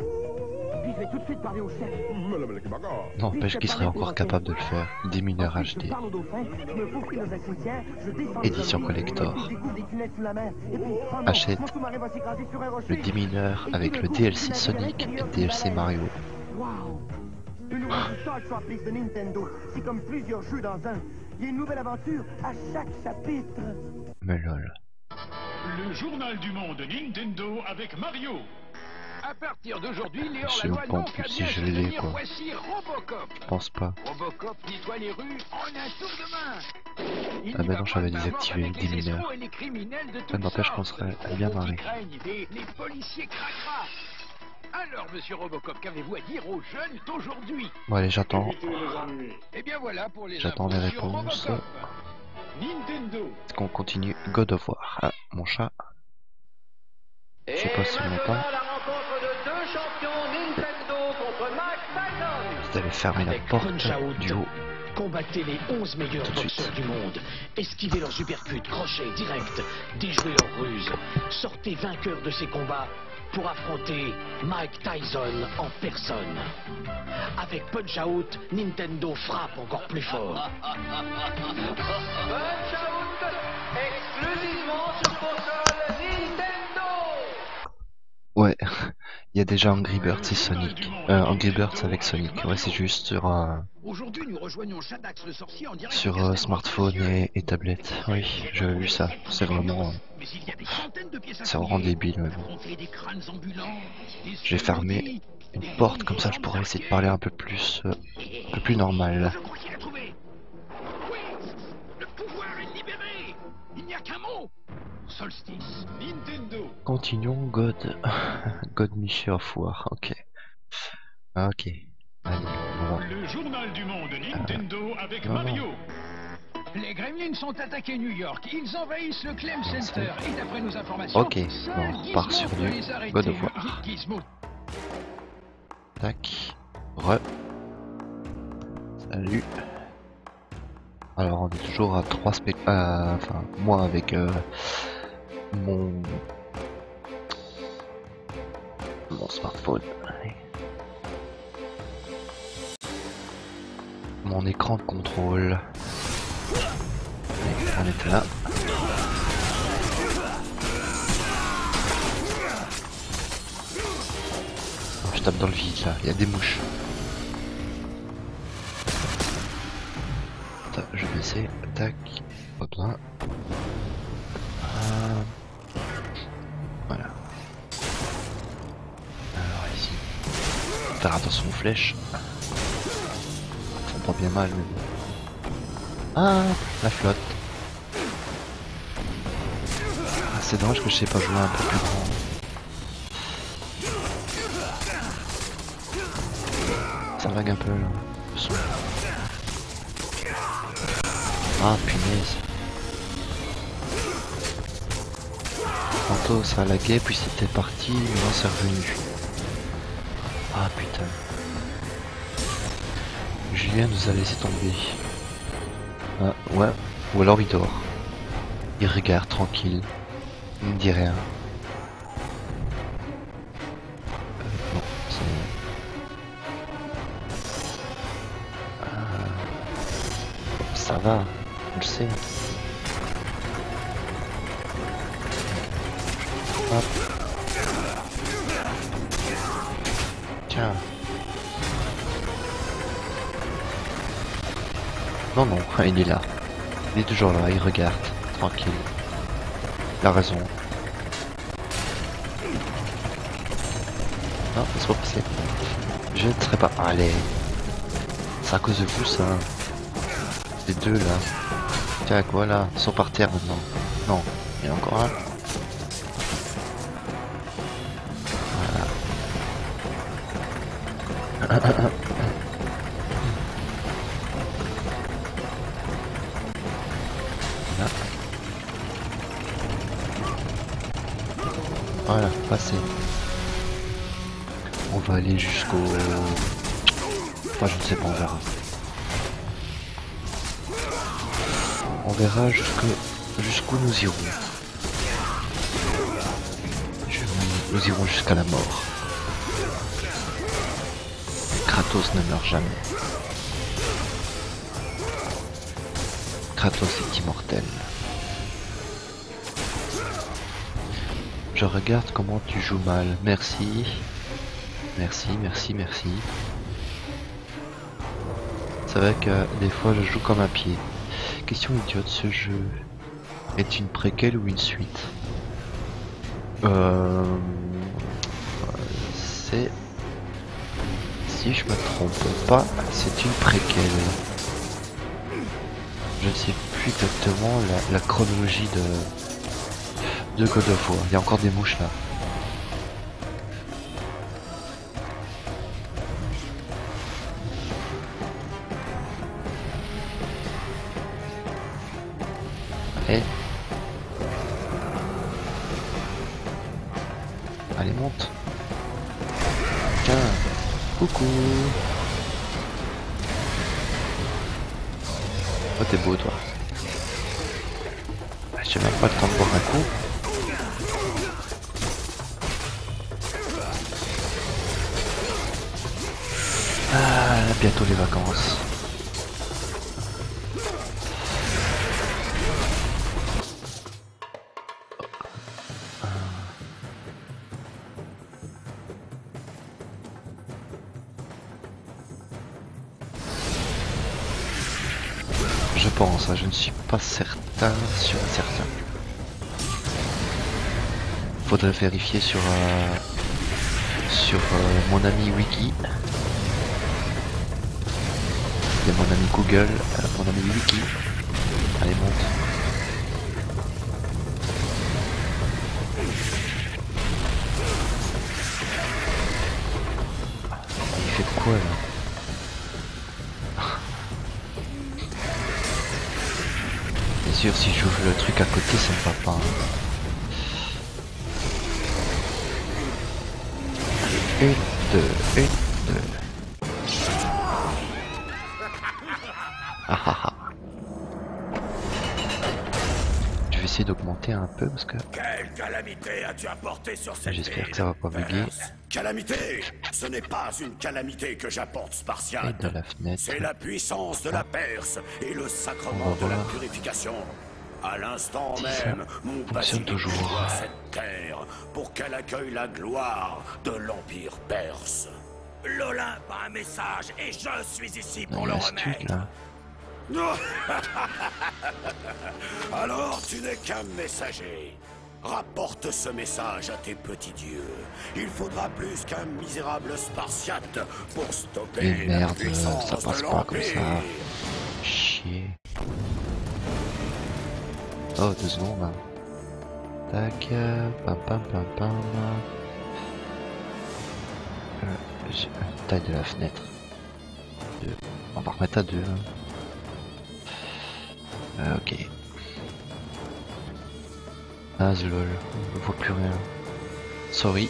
Puis je vais tout de suite parler au chef. N'empêche qu'il serait encore capable de le faire. Des mineurs HD. Édition collector. Achète le 10 mineurs avec le DLC Sonic et le DLC Mario. Wow. Le nouveau Star Tropics de Nintendo. C'est comme plusieurs jeux dans un. Il y a une nouvelle aventure à chaque chapitre. Mais lol. Le journal du monde Nintendo avec Mario. À partir d'aujourd'hui, Léon Je Lanois sais pas donc a si bien je se l'ai tenir. quoi. Voici Robocop. Je pense pas. Robocop nettoie les rues en un tour de main. Ah bah non, j'avais désactivé le 10 mineurs. Ça n'empêche qu'on serait bien marré. Les policiers cracra. Alors, monsieur Robocop, qu'avez-vous à dire aux jeunes d'aujourd'hui? Bon allez, j'attends. Eh bien voilà pour les J'attends les infos sur réponses. Robocop. Nintendo. Est-ce qu'on continue God of War? Ah, mon chat. Je sais pas si on m'entend. La rencontre de deux champions Nintendo contre Mike Tyson. Vous allez fermer la porte du haut. Combattez les 11 meilleurs Tout de suite. boxeurs du monde. Esquivez leurs uppercuts, crochets, directs. Déjouez leurs ruses. Sortez vainqueurs de ces combats pour affronter Mike Tyson en personne. Avec Punch Out, Nintendo frappe encore plus fort. Punch Out, exclusivement sur console Nintendo. Ouais, il y a déjà Angry Birds et Sonic. Angry Birds avec Sonic. Ouais, c'est juste sur, Aujourd'hui, nous rejoignons Shadax le sorcier en direct. sur smartphone et tablette. Oui, j'avais vu ça. C'est vraiment... Mais il y a des centaines de pièces à C'est vraiment fouiller. débile même. Affronter des crânes ambulants, des J'ai fermé une porte comme ça, je pourrais essayer de parler un peu plus normal. Je crois qu'il a trouvé. Oui, le pouvoir est libéré. Il n'y a qu'un mot. Solstice. Nintendo. Continuons God Mission of War. Ok. Ah, ok. Allez, on va. Le journal du monde Nintendo avec non, Mario. Les Gremlins sont attaqués New York. Ils envahissent le Clem Center. Et d'après nos informations, Ok, bon, on repart sur du God of War. Gizmo. Tac. Re. Salut. Alors on est toujours à 3 enfin, moi avec mon smartphone. Allez. Mon écran de contrôle. Allez, on était là. Oh, je tape dans le vide là, il y a des mouches. Attends, je vais essayer. Tac. Pas besoin. faire attention aux flèches. Ils font pas bien mal, mais bon. Ah, la flotte. Ah, c'est dommage que je sais pas jouer un peu plus grand. Ça lag un peu là, le son. Ah punaise. Tantôt ça laguait puis c'était parti, maintenant c'est revenu. Ah putain. Julien nous a laissé tomber. Ah ouais, ou alors il dort. Il regarde tranquille. Il ne dit rien. Non, c'est... Ça va, on le sait. Hop. Tiens. Non, non, il est là. Il est toujours là, il regarde, tranquille. Il a raison. Non, laisse-moi passer. Je ne serai pas... Allez. C'est à cause de vous, ça. Les deux, là. Tiens, voilà, ils sont par terre maintenant. Non, il y en a encore un. Voilà. Voilà, passé. On va aller jusqu'au... Moi je ne sais pas, on verra. On verra jusqu'où nous irons. Nous irons jusqu'à la mort. Kratos ne meurt jamais. Kratos est immortel. Je regarde comment tu joues mal. Merci. Merci, merci, merci. C'est vrai que des fois je joue comme un pied. Question idiote, ce jeu est une préquelle ou une suite? C'est... Si je me trompe pas, c'est une préquelle. Je ne sais plus exactement la chronologie de God of War. Il y a encore des mouches là. Allez. Allez, monte. Tiens. Coucou. Oh, t'es beau, toi. J'ai même pas le temps de boire un coup. Ah, bientôt les vacances. Je pense, je ne suis pas certain, certain. Faudrait vérifier sur mon ami Wiki. Il y a mon ami Google, mon ami Wiki. Allez, monte. Il fait quoi là? Bien sûr, si j'ouvre le truc à côté, ça ne va pas. Hein. Une, deux. Je vais essayer d'augmenter un peu parce que... Quelle calamité as-tu apporté sur cette J'espère ville, que ça va pas bugger. Calamité! Ce n'est pas une calamité que j'apporte, Spartiate. Et de la fenêtre. C'est la puissance de la Perse et le sacrement de la purification. À l'instant même, mon basilic doit cette terre pour qu'elle accueille la gloire de l'Empire perse. L'Olympe a un message et je suis ici pour le remettre. Alors tu n'es qu'un messager. Rapporte ce message à tes petits dieux. Il faudra plus qu'un misérable spartiate pour stopper mais merde, la puissance ça passe de pas comme l'Empire. ça. Chier. Oh, 2 secondes. Hein. Tac, pam pam pam pam. Taille de la fenêtre. 2. On va remettre à 2. Hein. Ok. Ah, lol, on ne voit plus rien. Sorry.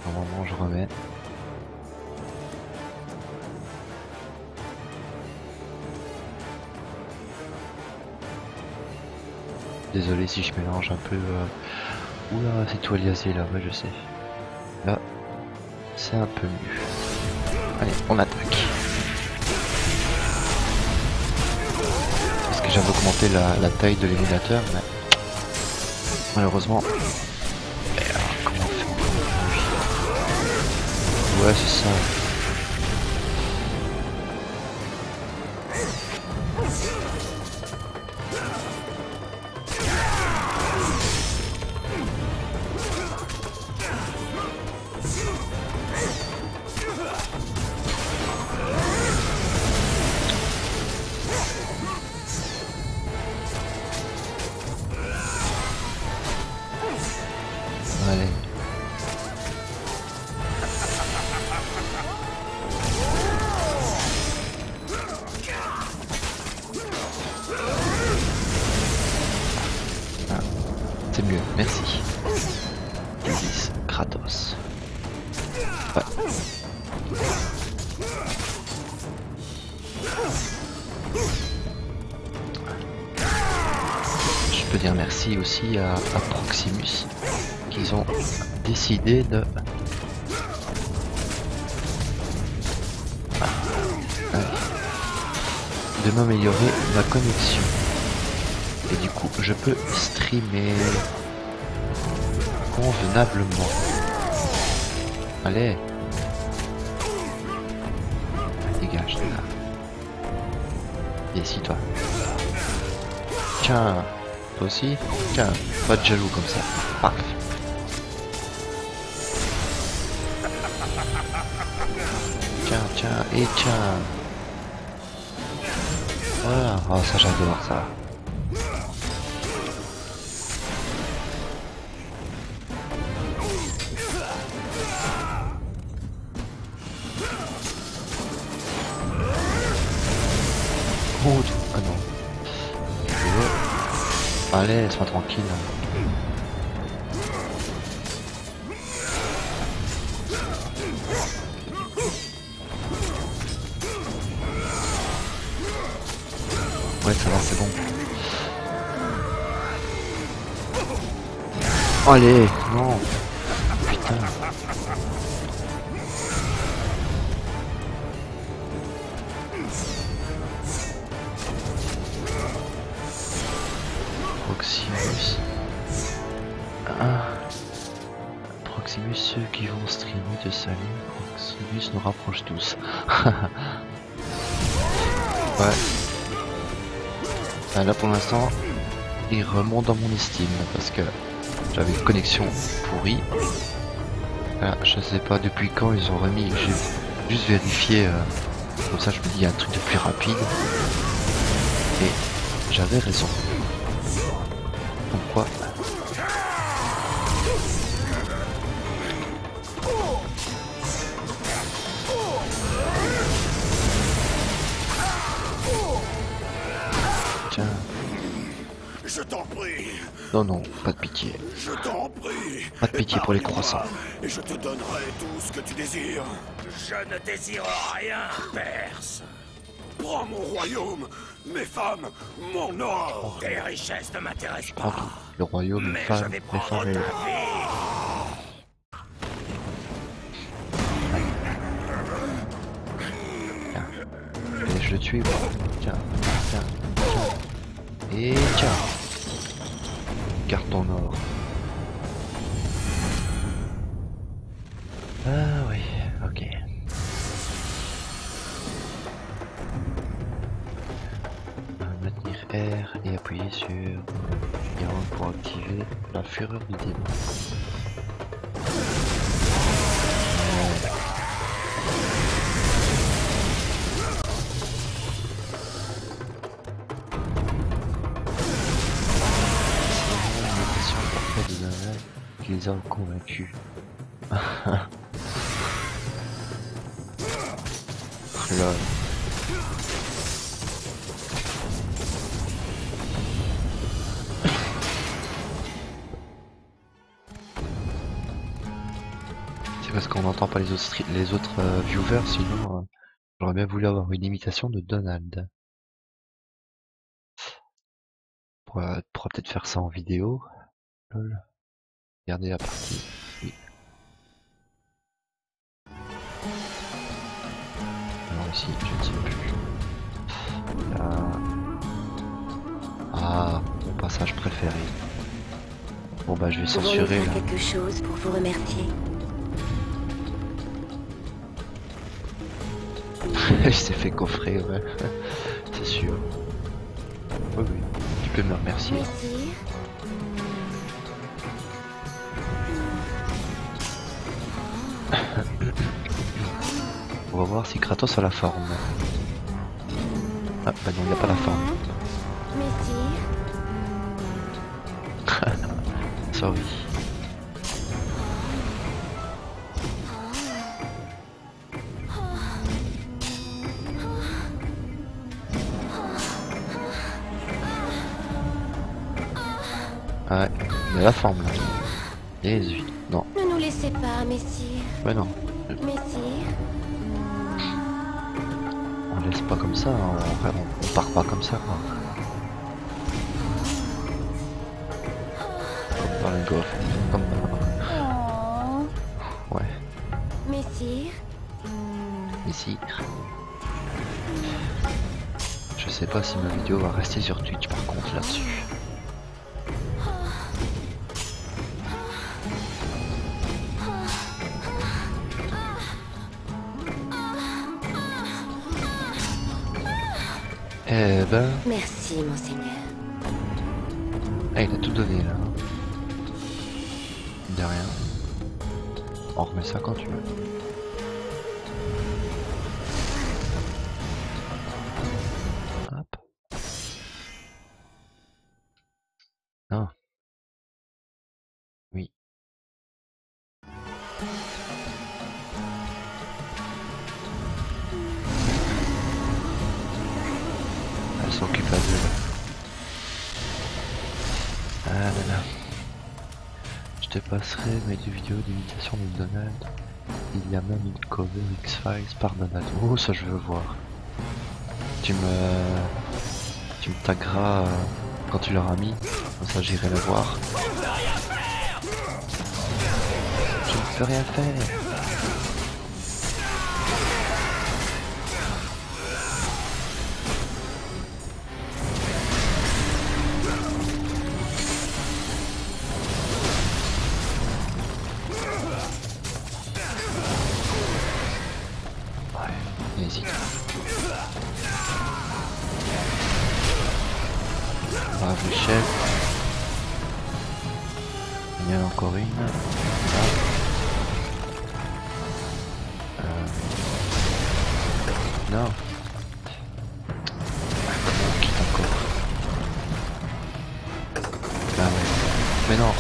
Normalement, je remets. Désolé si je mélange un peu. Oula, c'est tout aliasé là, ouais, je sais. Là, c'est un peu mieux. Allez, on attaque. Parce que j'avais augmenté la taille de l'émulateur, mais malheureusement. Comment on fait? Ouais, c'est ça. Allez. Ah, c'est mieux, merci. Ulysse, Kratos. Ouais. Je peux dire merci aussi à Proximus. Ils ont décidé de m'améliorer ma connexion et du coup je peux streamer convenablement. Allez, dégage de là. Et ici toi. Tiens, toi aussi. Tiens, pas de jaloux comme ça. Parfait. Tiens, et tiens. Voilà, oh ça j'adore ça. Oh, ah non. Allez, laisse-moi tranquille. Ouais, ça va, c'est bon. Allez, non. Putain. Proximus. Ah. Proximus, ceux qui vont streamer de salut. Proximus nous rapproche tous. Ouais. Là pour l'instant, il remonte dans mon estime parce que j'avais une connexion pourrie. Là, je sais pas depuis quand ils ont remis. J'ai juste vérifié. Comme ça, je me dis il y a un truc de plus rapide. Et j'avais raison. Pourquoi? Tiens. Je t'en prie. Non, non, pas de pitié. Je t'en prie. Pas de pitié pour les croissants. Et je te donnerai tout ce que tu désires. Je ne désire rien, Perse. Prends mon royaume, mes femmes, mon or. Tes richesses ne m'intéressent pas. Tout. Le royaume, les femmes, les femmes. Tiens. Et je le tue. Tiens, tiens, tiens. Et tiens. Garde ton or. Ah oui, ok. Maintenir R et appuyer sur Iron pour activer la fureur du démon. Qui les a convaincus. Lol. C'est parce qu'on n'entend pas les autres viewers, sinon j'aurais bien voulu avoir une imitation de Donald. On pourra peut-être faire ça en vidéo. Lol. Regardez la partie. Oui. Alors ici, je ne sais plus. Là. Ah, mon passage préféré. Bon bah je vais censurer là. Quelque chose pour vous remercier. Il s'est fait coffrer, ouais. C'est sûr. Oui, oui. Tu peux me remercier. Merci. On va voir si Kratos a la forme. Ah bah non, il n'a pas la forme. Sorry. Ouais, il a la forme là. Jésus, non. Ne nous laissez pas, messire. Ouais non. Messire. On laisse pas comme ça, on part pas comme ça. Quoi. Comme par un goff. Comme... Ouais. Messire. Messire. Je sais pas si ma vidéo va rester sur Twitch par contre là-dessus. Eh ben... Merci, monseigneur. Ah, il a tout donné là. De rien. On remet ça quand tu veux. Hop. Non. Oui. Elle s'occupe à deux. Ah là là. Je te passerai mes deux vidéos d'imitation de Donald. Il y a même une cover X-Files par Donald. Oh, ça je veux voir. Tu me tagueras quand tu l'auras mis. Comme ça j'irai le voir. Je ne peux rien faire. Hésite. Bravo chef. Il y en a encore une. Non. On quitte encore. Ah ouais. Mais non.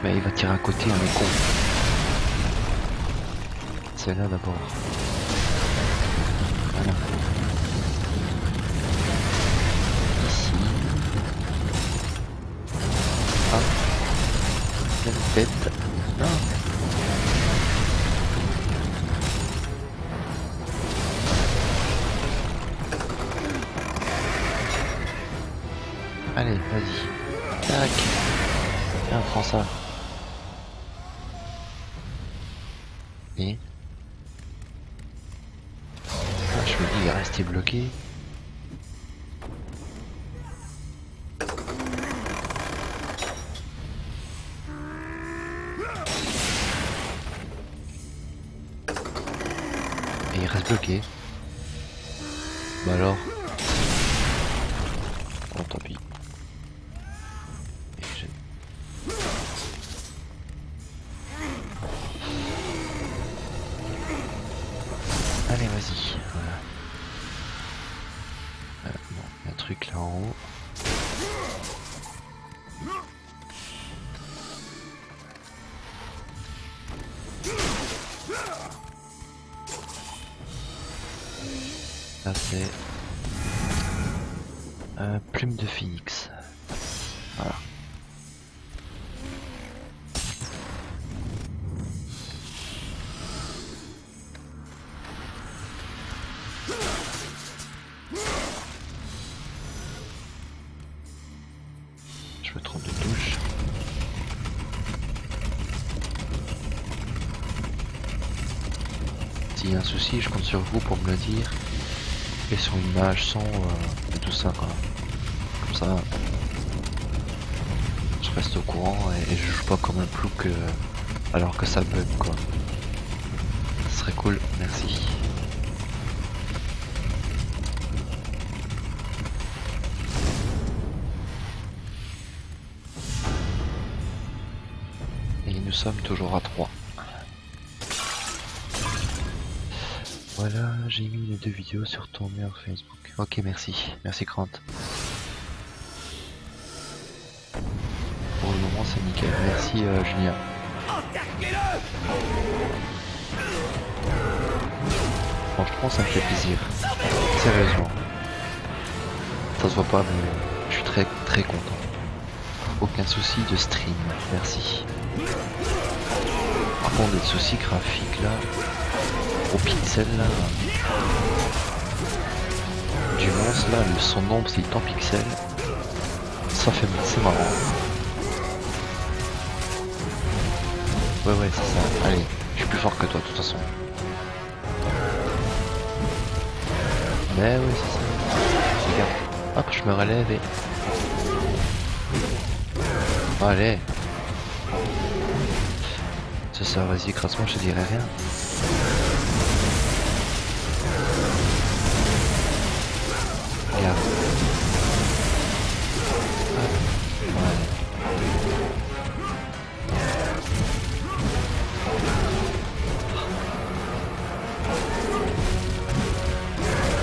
Mais il va tirer à côté, on est con. C'est là d'abord. Voilà. Ici. Ah. Quelle bête. Non. Allez, vas-y. Tac. Tiens, prends ça. Et je me dis, il est resté bloqué. Et il reste bloqué. Bah alors. Bon, tant pis. Allez, vas-y. Voilà. Bon, il y a un truc là en haut. Là, c'est plume de phénix. Voilà. Je me trompe de touche. S'il y a un souci, je compte sur vous pour me le dire. Et sur image, son et tout ça quoi. Comme ça, je reste au courant et je joue pas comme un plouc alors que ça bug quoi. Ce serait cool, merci. Et nous sommes toujours à 3. Voilà, j'ai mis les 2 vidéos sur ton mur Facebook. Ok, merci. Merci Grant. Pour le moment, c'est nickel. Merci Julien. Franchement, ça me fait plaisir. Sérieusement. Ça se voit pas, mais je suis très très content. Aucun souci de stream. Merci. Par contre, des soucis graphiques là. Au pixel là du monstre là, son ombre s'il est en pixel, ça fait c'est marrant. Ouais c'est ça, allez, je suis plus fort que toi de toute façon. Mais oui c'est ça. Regarde, hop je me relève et... Allez. C'est ça, vas-y écrase-moi, je te dirai rien. Regarde.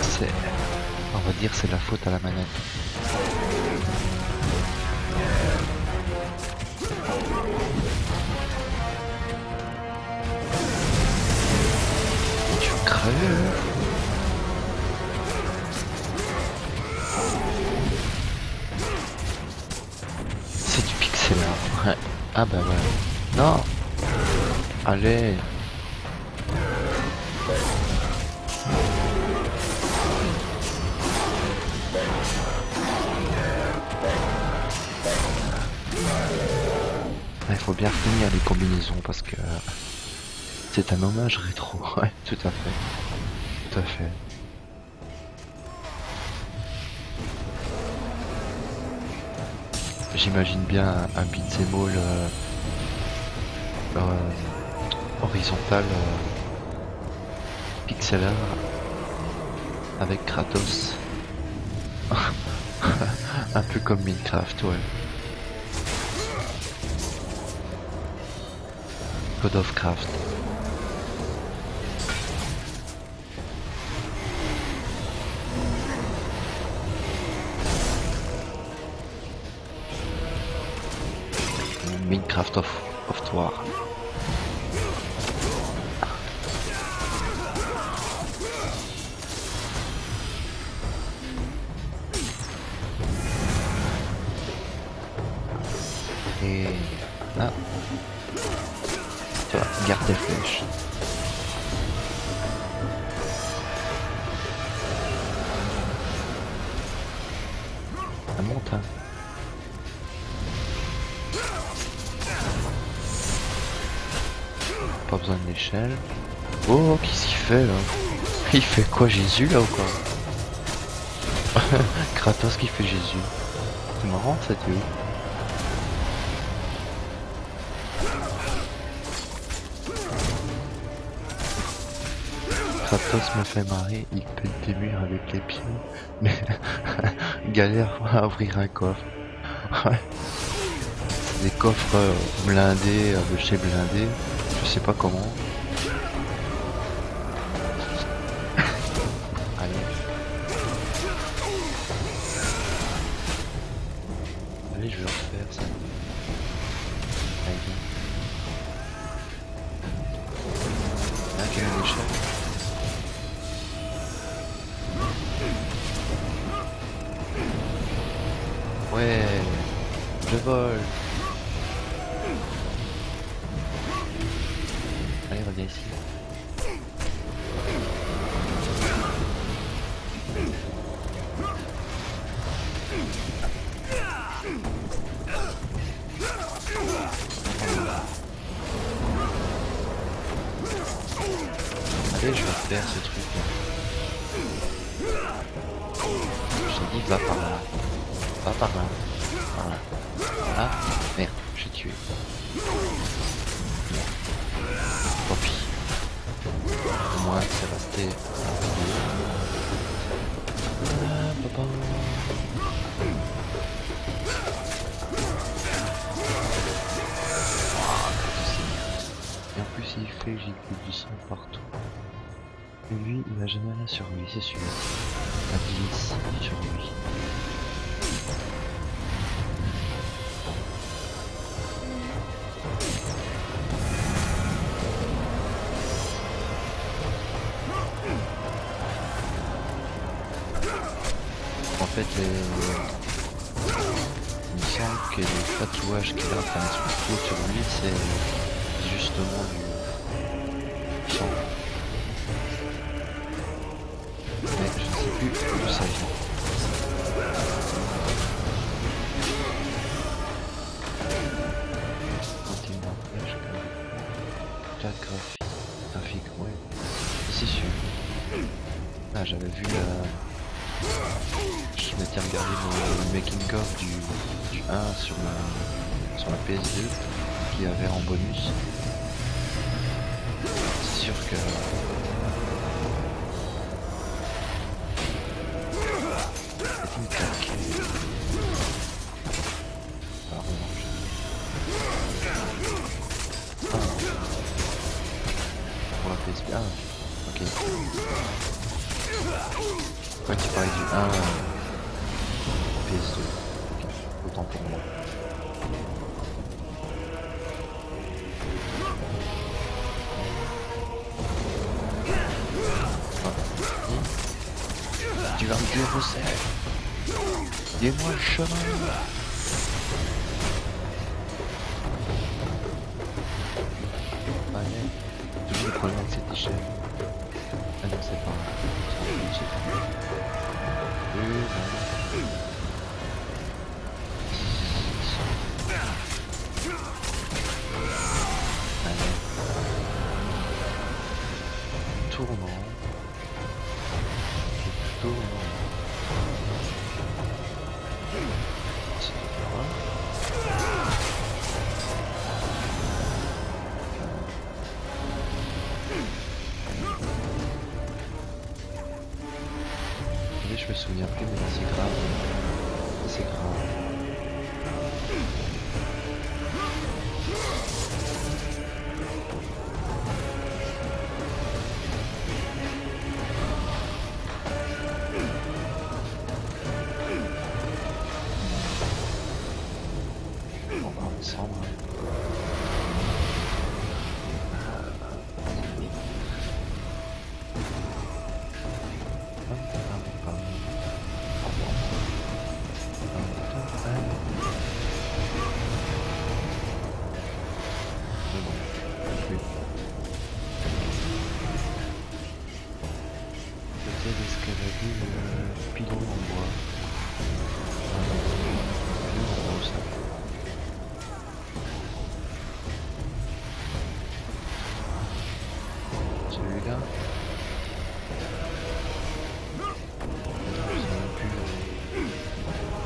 C'est... On va dire c'est la faute à la manette. Tu crèves. Ouais. Ah bah ouais. Non. Allez. Il faut bien finir les combinaisons parce que c'est un hommage rétro. Ouais, tout à fait. Tout à fait. J'imagine bien un beat'em all horizontal pixel art avec Kratos. Un peu comme Minecraft, ouais. God of Craft. Minecraft of War. Et là, tu vois, garde tes flèches. Ça monte, hein. Pas besoin de l'échelle. Oh, qu'est-ce qu'il fait là? Il fait quoi, Jésus là ou quoi? Kratos qui fait Jésus. C'est marrant cette vidéo. Kratos me fait marrer, il pète des murs avec les pieds, mais galère à ouvrir un coffre. Ouais. Des coffres blindés, de chez blindé, je sais pas comment. Allez. Allez, je vais refaire ça. Allez. Là, j'ai une échelle. Ouais, je vole. Allez, reviens ici. Allez, je vais faire ce truc là. Je t'ai dit, va par là. Va par là. Par là. Voilà. Merde, j'ai tué. Tant pis. Au moins, c'est resté. Et en plus, il fait j'ai du sang partout. Et lui, il a jamais rien sur lui, c'est sûr. La glisse sur lui. En fait, il me semble que les tatouages qu'il a, enfin les sculptures sur lui, c'est justement du sang. Mais je ne sais plus d'où ça vient. Graphique, ouais. C'est sûr. Ah, j'avais vu la... Je m'étais regardé le making of du 1 sur la PS2 qu'il y avait en bonus. C'est sûr que... C'est une claque. Alors, pour la PS2. Ah, ok. Pourquoi tu parlais du 1 PS2? Okay. Autant pour moi. Tu vas me dire où c'est? Dis-moi le chemin. Ouais, toujours le problème avec cette échelle. Ah non, c'est pas. Tournant. Je me souviens plus, mais c'est grave. C'est grave. On va ensemble. D'escalader le pilon en bois. Celui-là.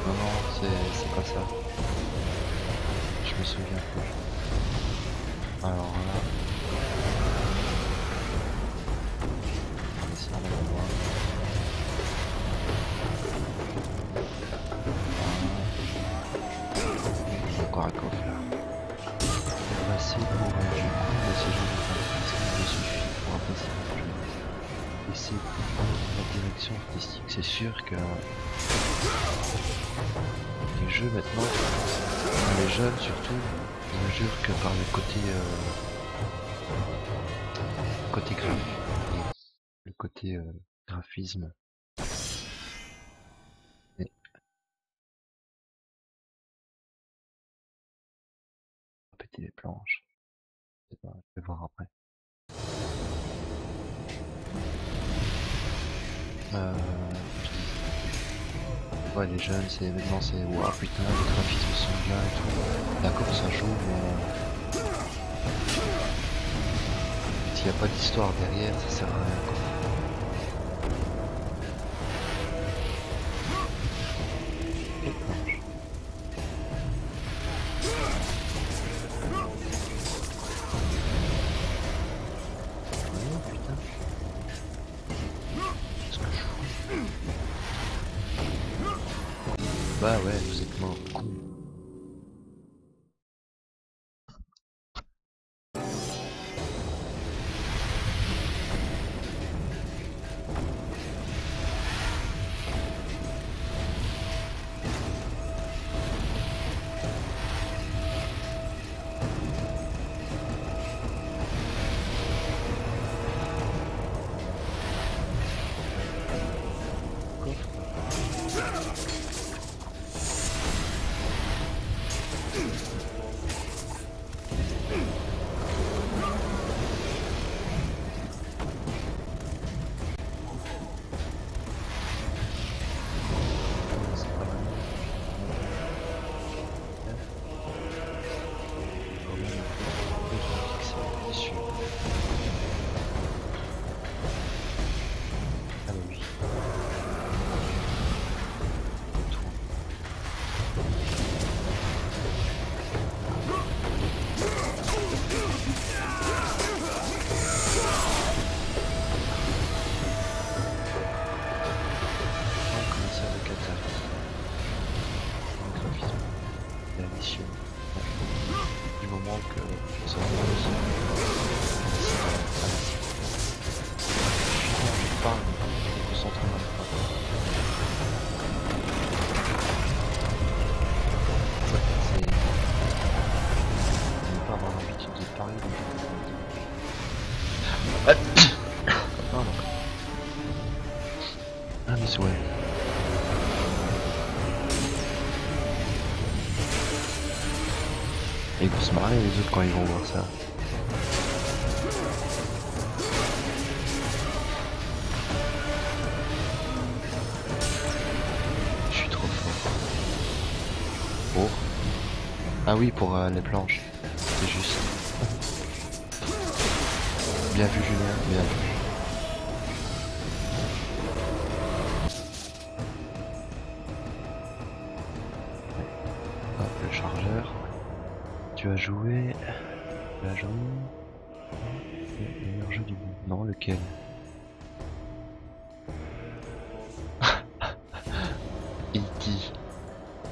Non, c'est pas ça. Je me souviens plus. Alors là. On va descendre la voie. encore un coffre là. Passer pour un jeu de ce jeu de fantastique me suffit pour apprécier le jeu. Et c'est la direction artistique. C'est sûr que les jeux maintenant, les jeunes surtout, ne jurent que par le côté graphique, le côté graphisme. Et répéter les planches. Je vais voir après. Ouais, les jeunes, c'est maintenant c'est waouh putain, les graphismes sont bien et tout. D'accord, ça joue, mais s'il n'y a pas d'histoire derrière, ça sert à rien quoi. Bah ouais, vous êtes mort, con. Ils vont se marrer les autres quand ils vont voir ça. Je suis trop fort. Pour ah oui, pour les planches. C'est juste. Bien vu Julien, bien vu. Hop, le chargeur. Tu as joué la journée, le meilleur jeu du monde. Non, lequel?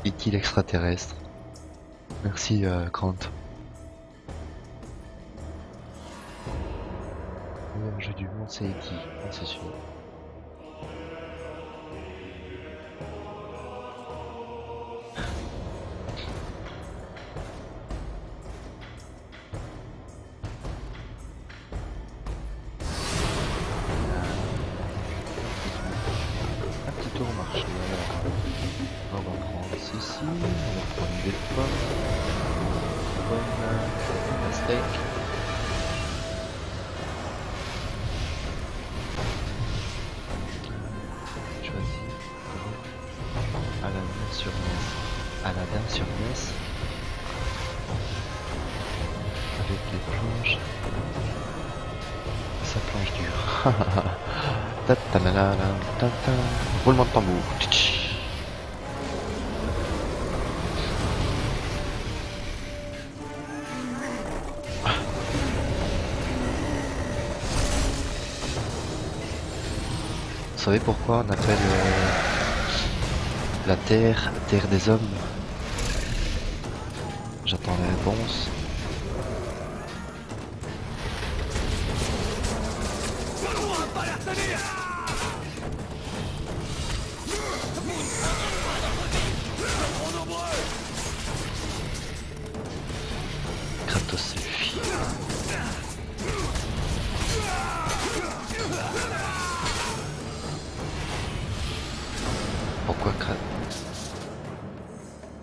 E.T. l'extraterrestre. Merci Grant. Le meilleur jeu du monde c'est E.T. C'est sûr. Aladdin sur NES avec les planches, sa planche dure. Roulement de tambour. Vous savez pourquoi on appelle la Terre des hommes? j'attends les réponses. Kratos selfie.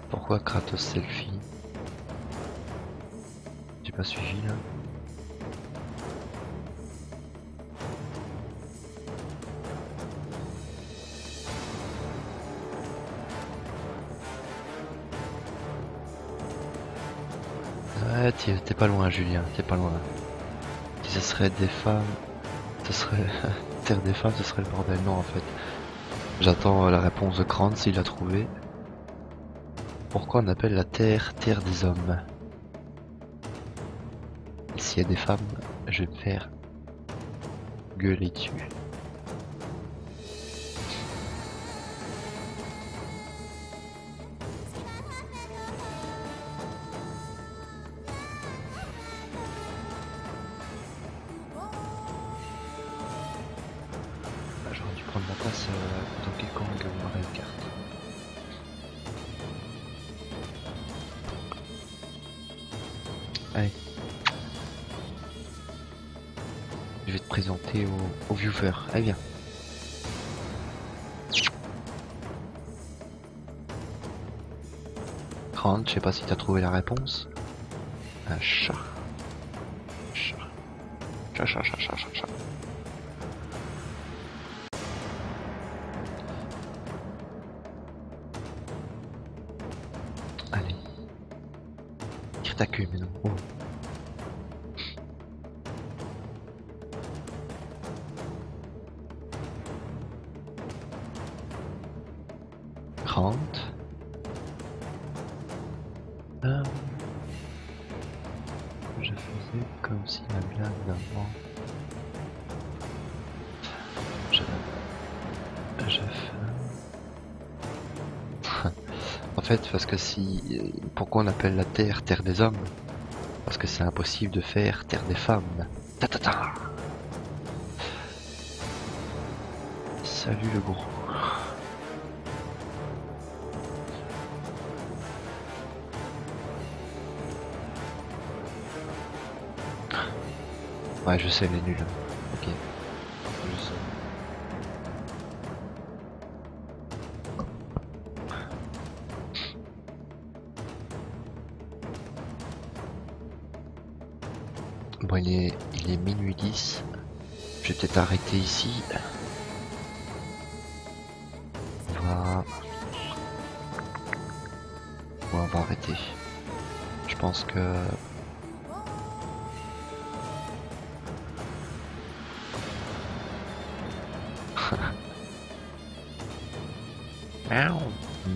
Pourquoi Kratos selfie? J'ai pas suivi là. Ouais, t'es pas loin, Julien, t'es pas loin. Si ce serait des femmes, ce serait Terre des femmes, ce serait le bordel. Non, en fait, j'attends la réponse de Krantz s'il l'a trouvé. Pourquoi on appelle la Terre Terre des hommes? S'il y a des femmes, je vais me faire gueuler dessus. J'aurais dû prendre ma place Donkey Kong Mario Kart. Allez. Je vais te présenter aux viewers. Allez, viens. Krantz, je sais pas si t'as trouvé la réponse. Un chat. Chat. Chat. Allez. Tire ta queue maintenant. Oh. Krantz. Je faisais comme si la blague d'avant. Je fais. En fait, parce que si. Pourquoi on appelle la Terre Terre des hommes? Parce que c'est impossible de faire Terre des femmes. Ta. Salut le gros. Ouais, je sais, les nuls. Ok. Je sais. Bon, il est minuit 10. Je vais peut-être arrêter ici. On va arrêter. Je pense que...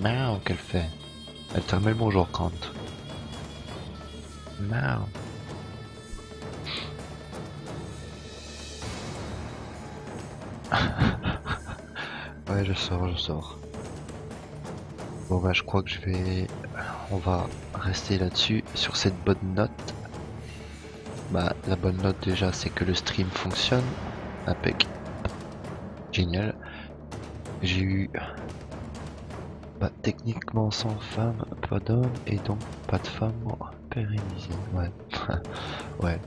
Miaou, qu'elle fait. Elle termine le bonjour, Krantz. Miaou. Ouais, je sors. Bon bah je crois que on va rester là-dessus, sur cette bonne note. Bah la bonne note déjà c'est que le stream fonctionne. Impec. Génial. J'ai eu techniquement 100 femmes, pas d'hommes et donc pas de femmes pérennisées. Ouais. Ouais.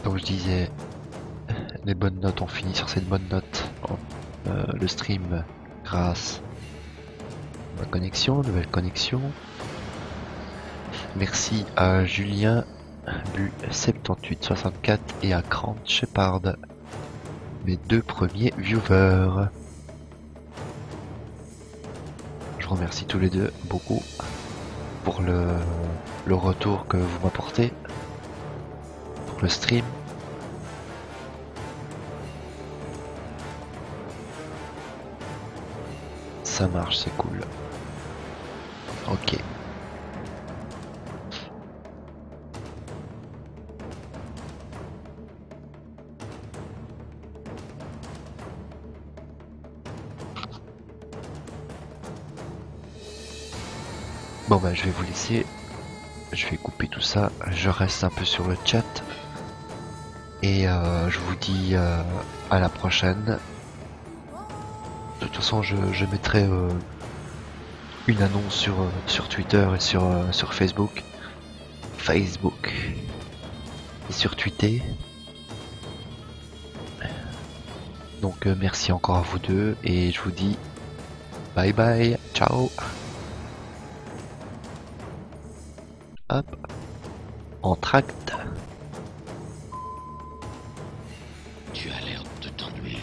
Donc je disais, les bonnes notes, on finit sur cette bonne note. Le stream grâce à ma connexion, nouvelle connexion. Merci à Julien Bu7864 et à Krantz Shepard, mes deux premiers viewers. Je remercie tous les deux beaucoup pour le retour que vous m'apportez pour le stream. Ça marche, c'est cool. Ok. Bon bah je vais vous laisser. Je vais couper tout ça. Je reste un peu sur le chat. Et je vous dis à la prochaine. De toute façon je mettrai une annonce sur Twitter et sur Facebook. Et sur Twitter. Donc merci encore à vous deux et je vous dis bye bye, ciao. Hop, entracte. Tu as l'air de t'ennuyer.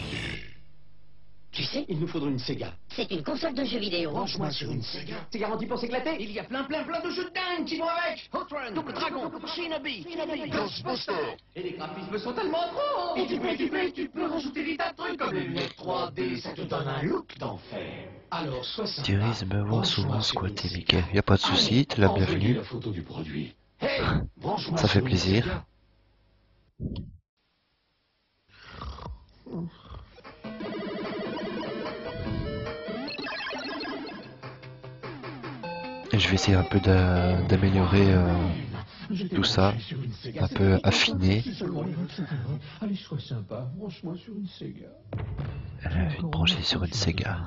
Tu sais, il nous faudrait une Sega. C'est une console de jeux vidéo. Branche-moi sur une Sega. C'est garanti pour s'éclater. Il y a plein de jeux de dingue qui vont avec. Hot Run, Double Dragon, Shinobi, Ghostbusters. Et les graphismes sont tellement trop. Et tu peux rajouter des tas de trucs comme les lunettes 3D, ça te donne un look d'enfer. Alors, sois sympa. Thierry me voit souvent squatter Mickey. Y a pas de souci, t'es la bienvenue. La photo du produit. Hey, ça fait plaisir. Et je vais essayer un peu d'améliorer tout ça, un peu affiner. Allez, sois sympa, branche-moi sur une Sega. Je vais me brancher sur une Sega.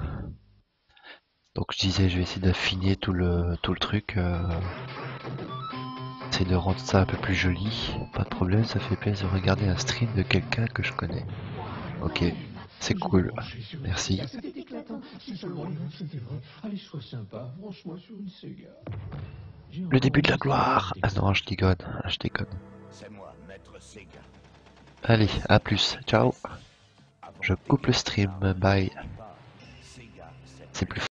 Donc je disais, je vais essayer d'affiner tout le truc. Essayer de rendre ça un peu plus joli. Pas de problème, ça fait plaisir de regarder un stream de quelqu'un que je connais. Ok, c'est cool. Merci. Allez, sois sympa, branche-moi sur une Sega. Le début de la gloire. Ah non, je déconne, C'est moi, maître Sega. Allez, à plus, ciao. Je coupe le stream, bye. C'est plus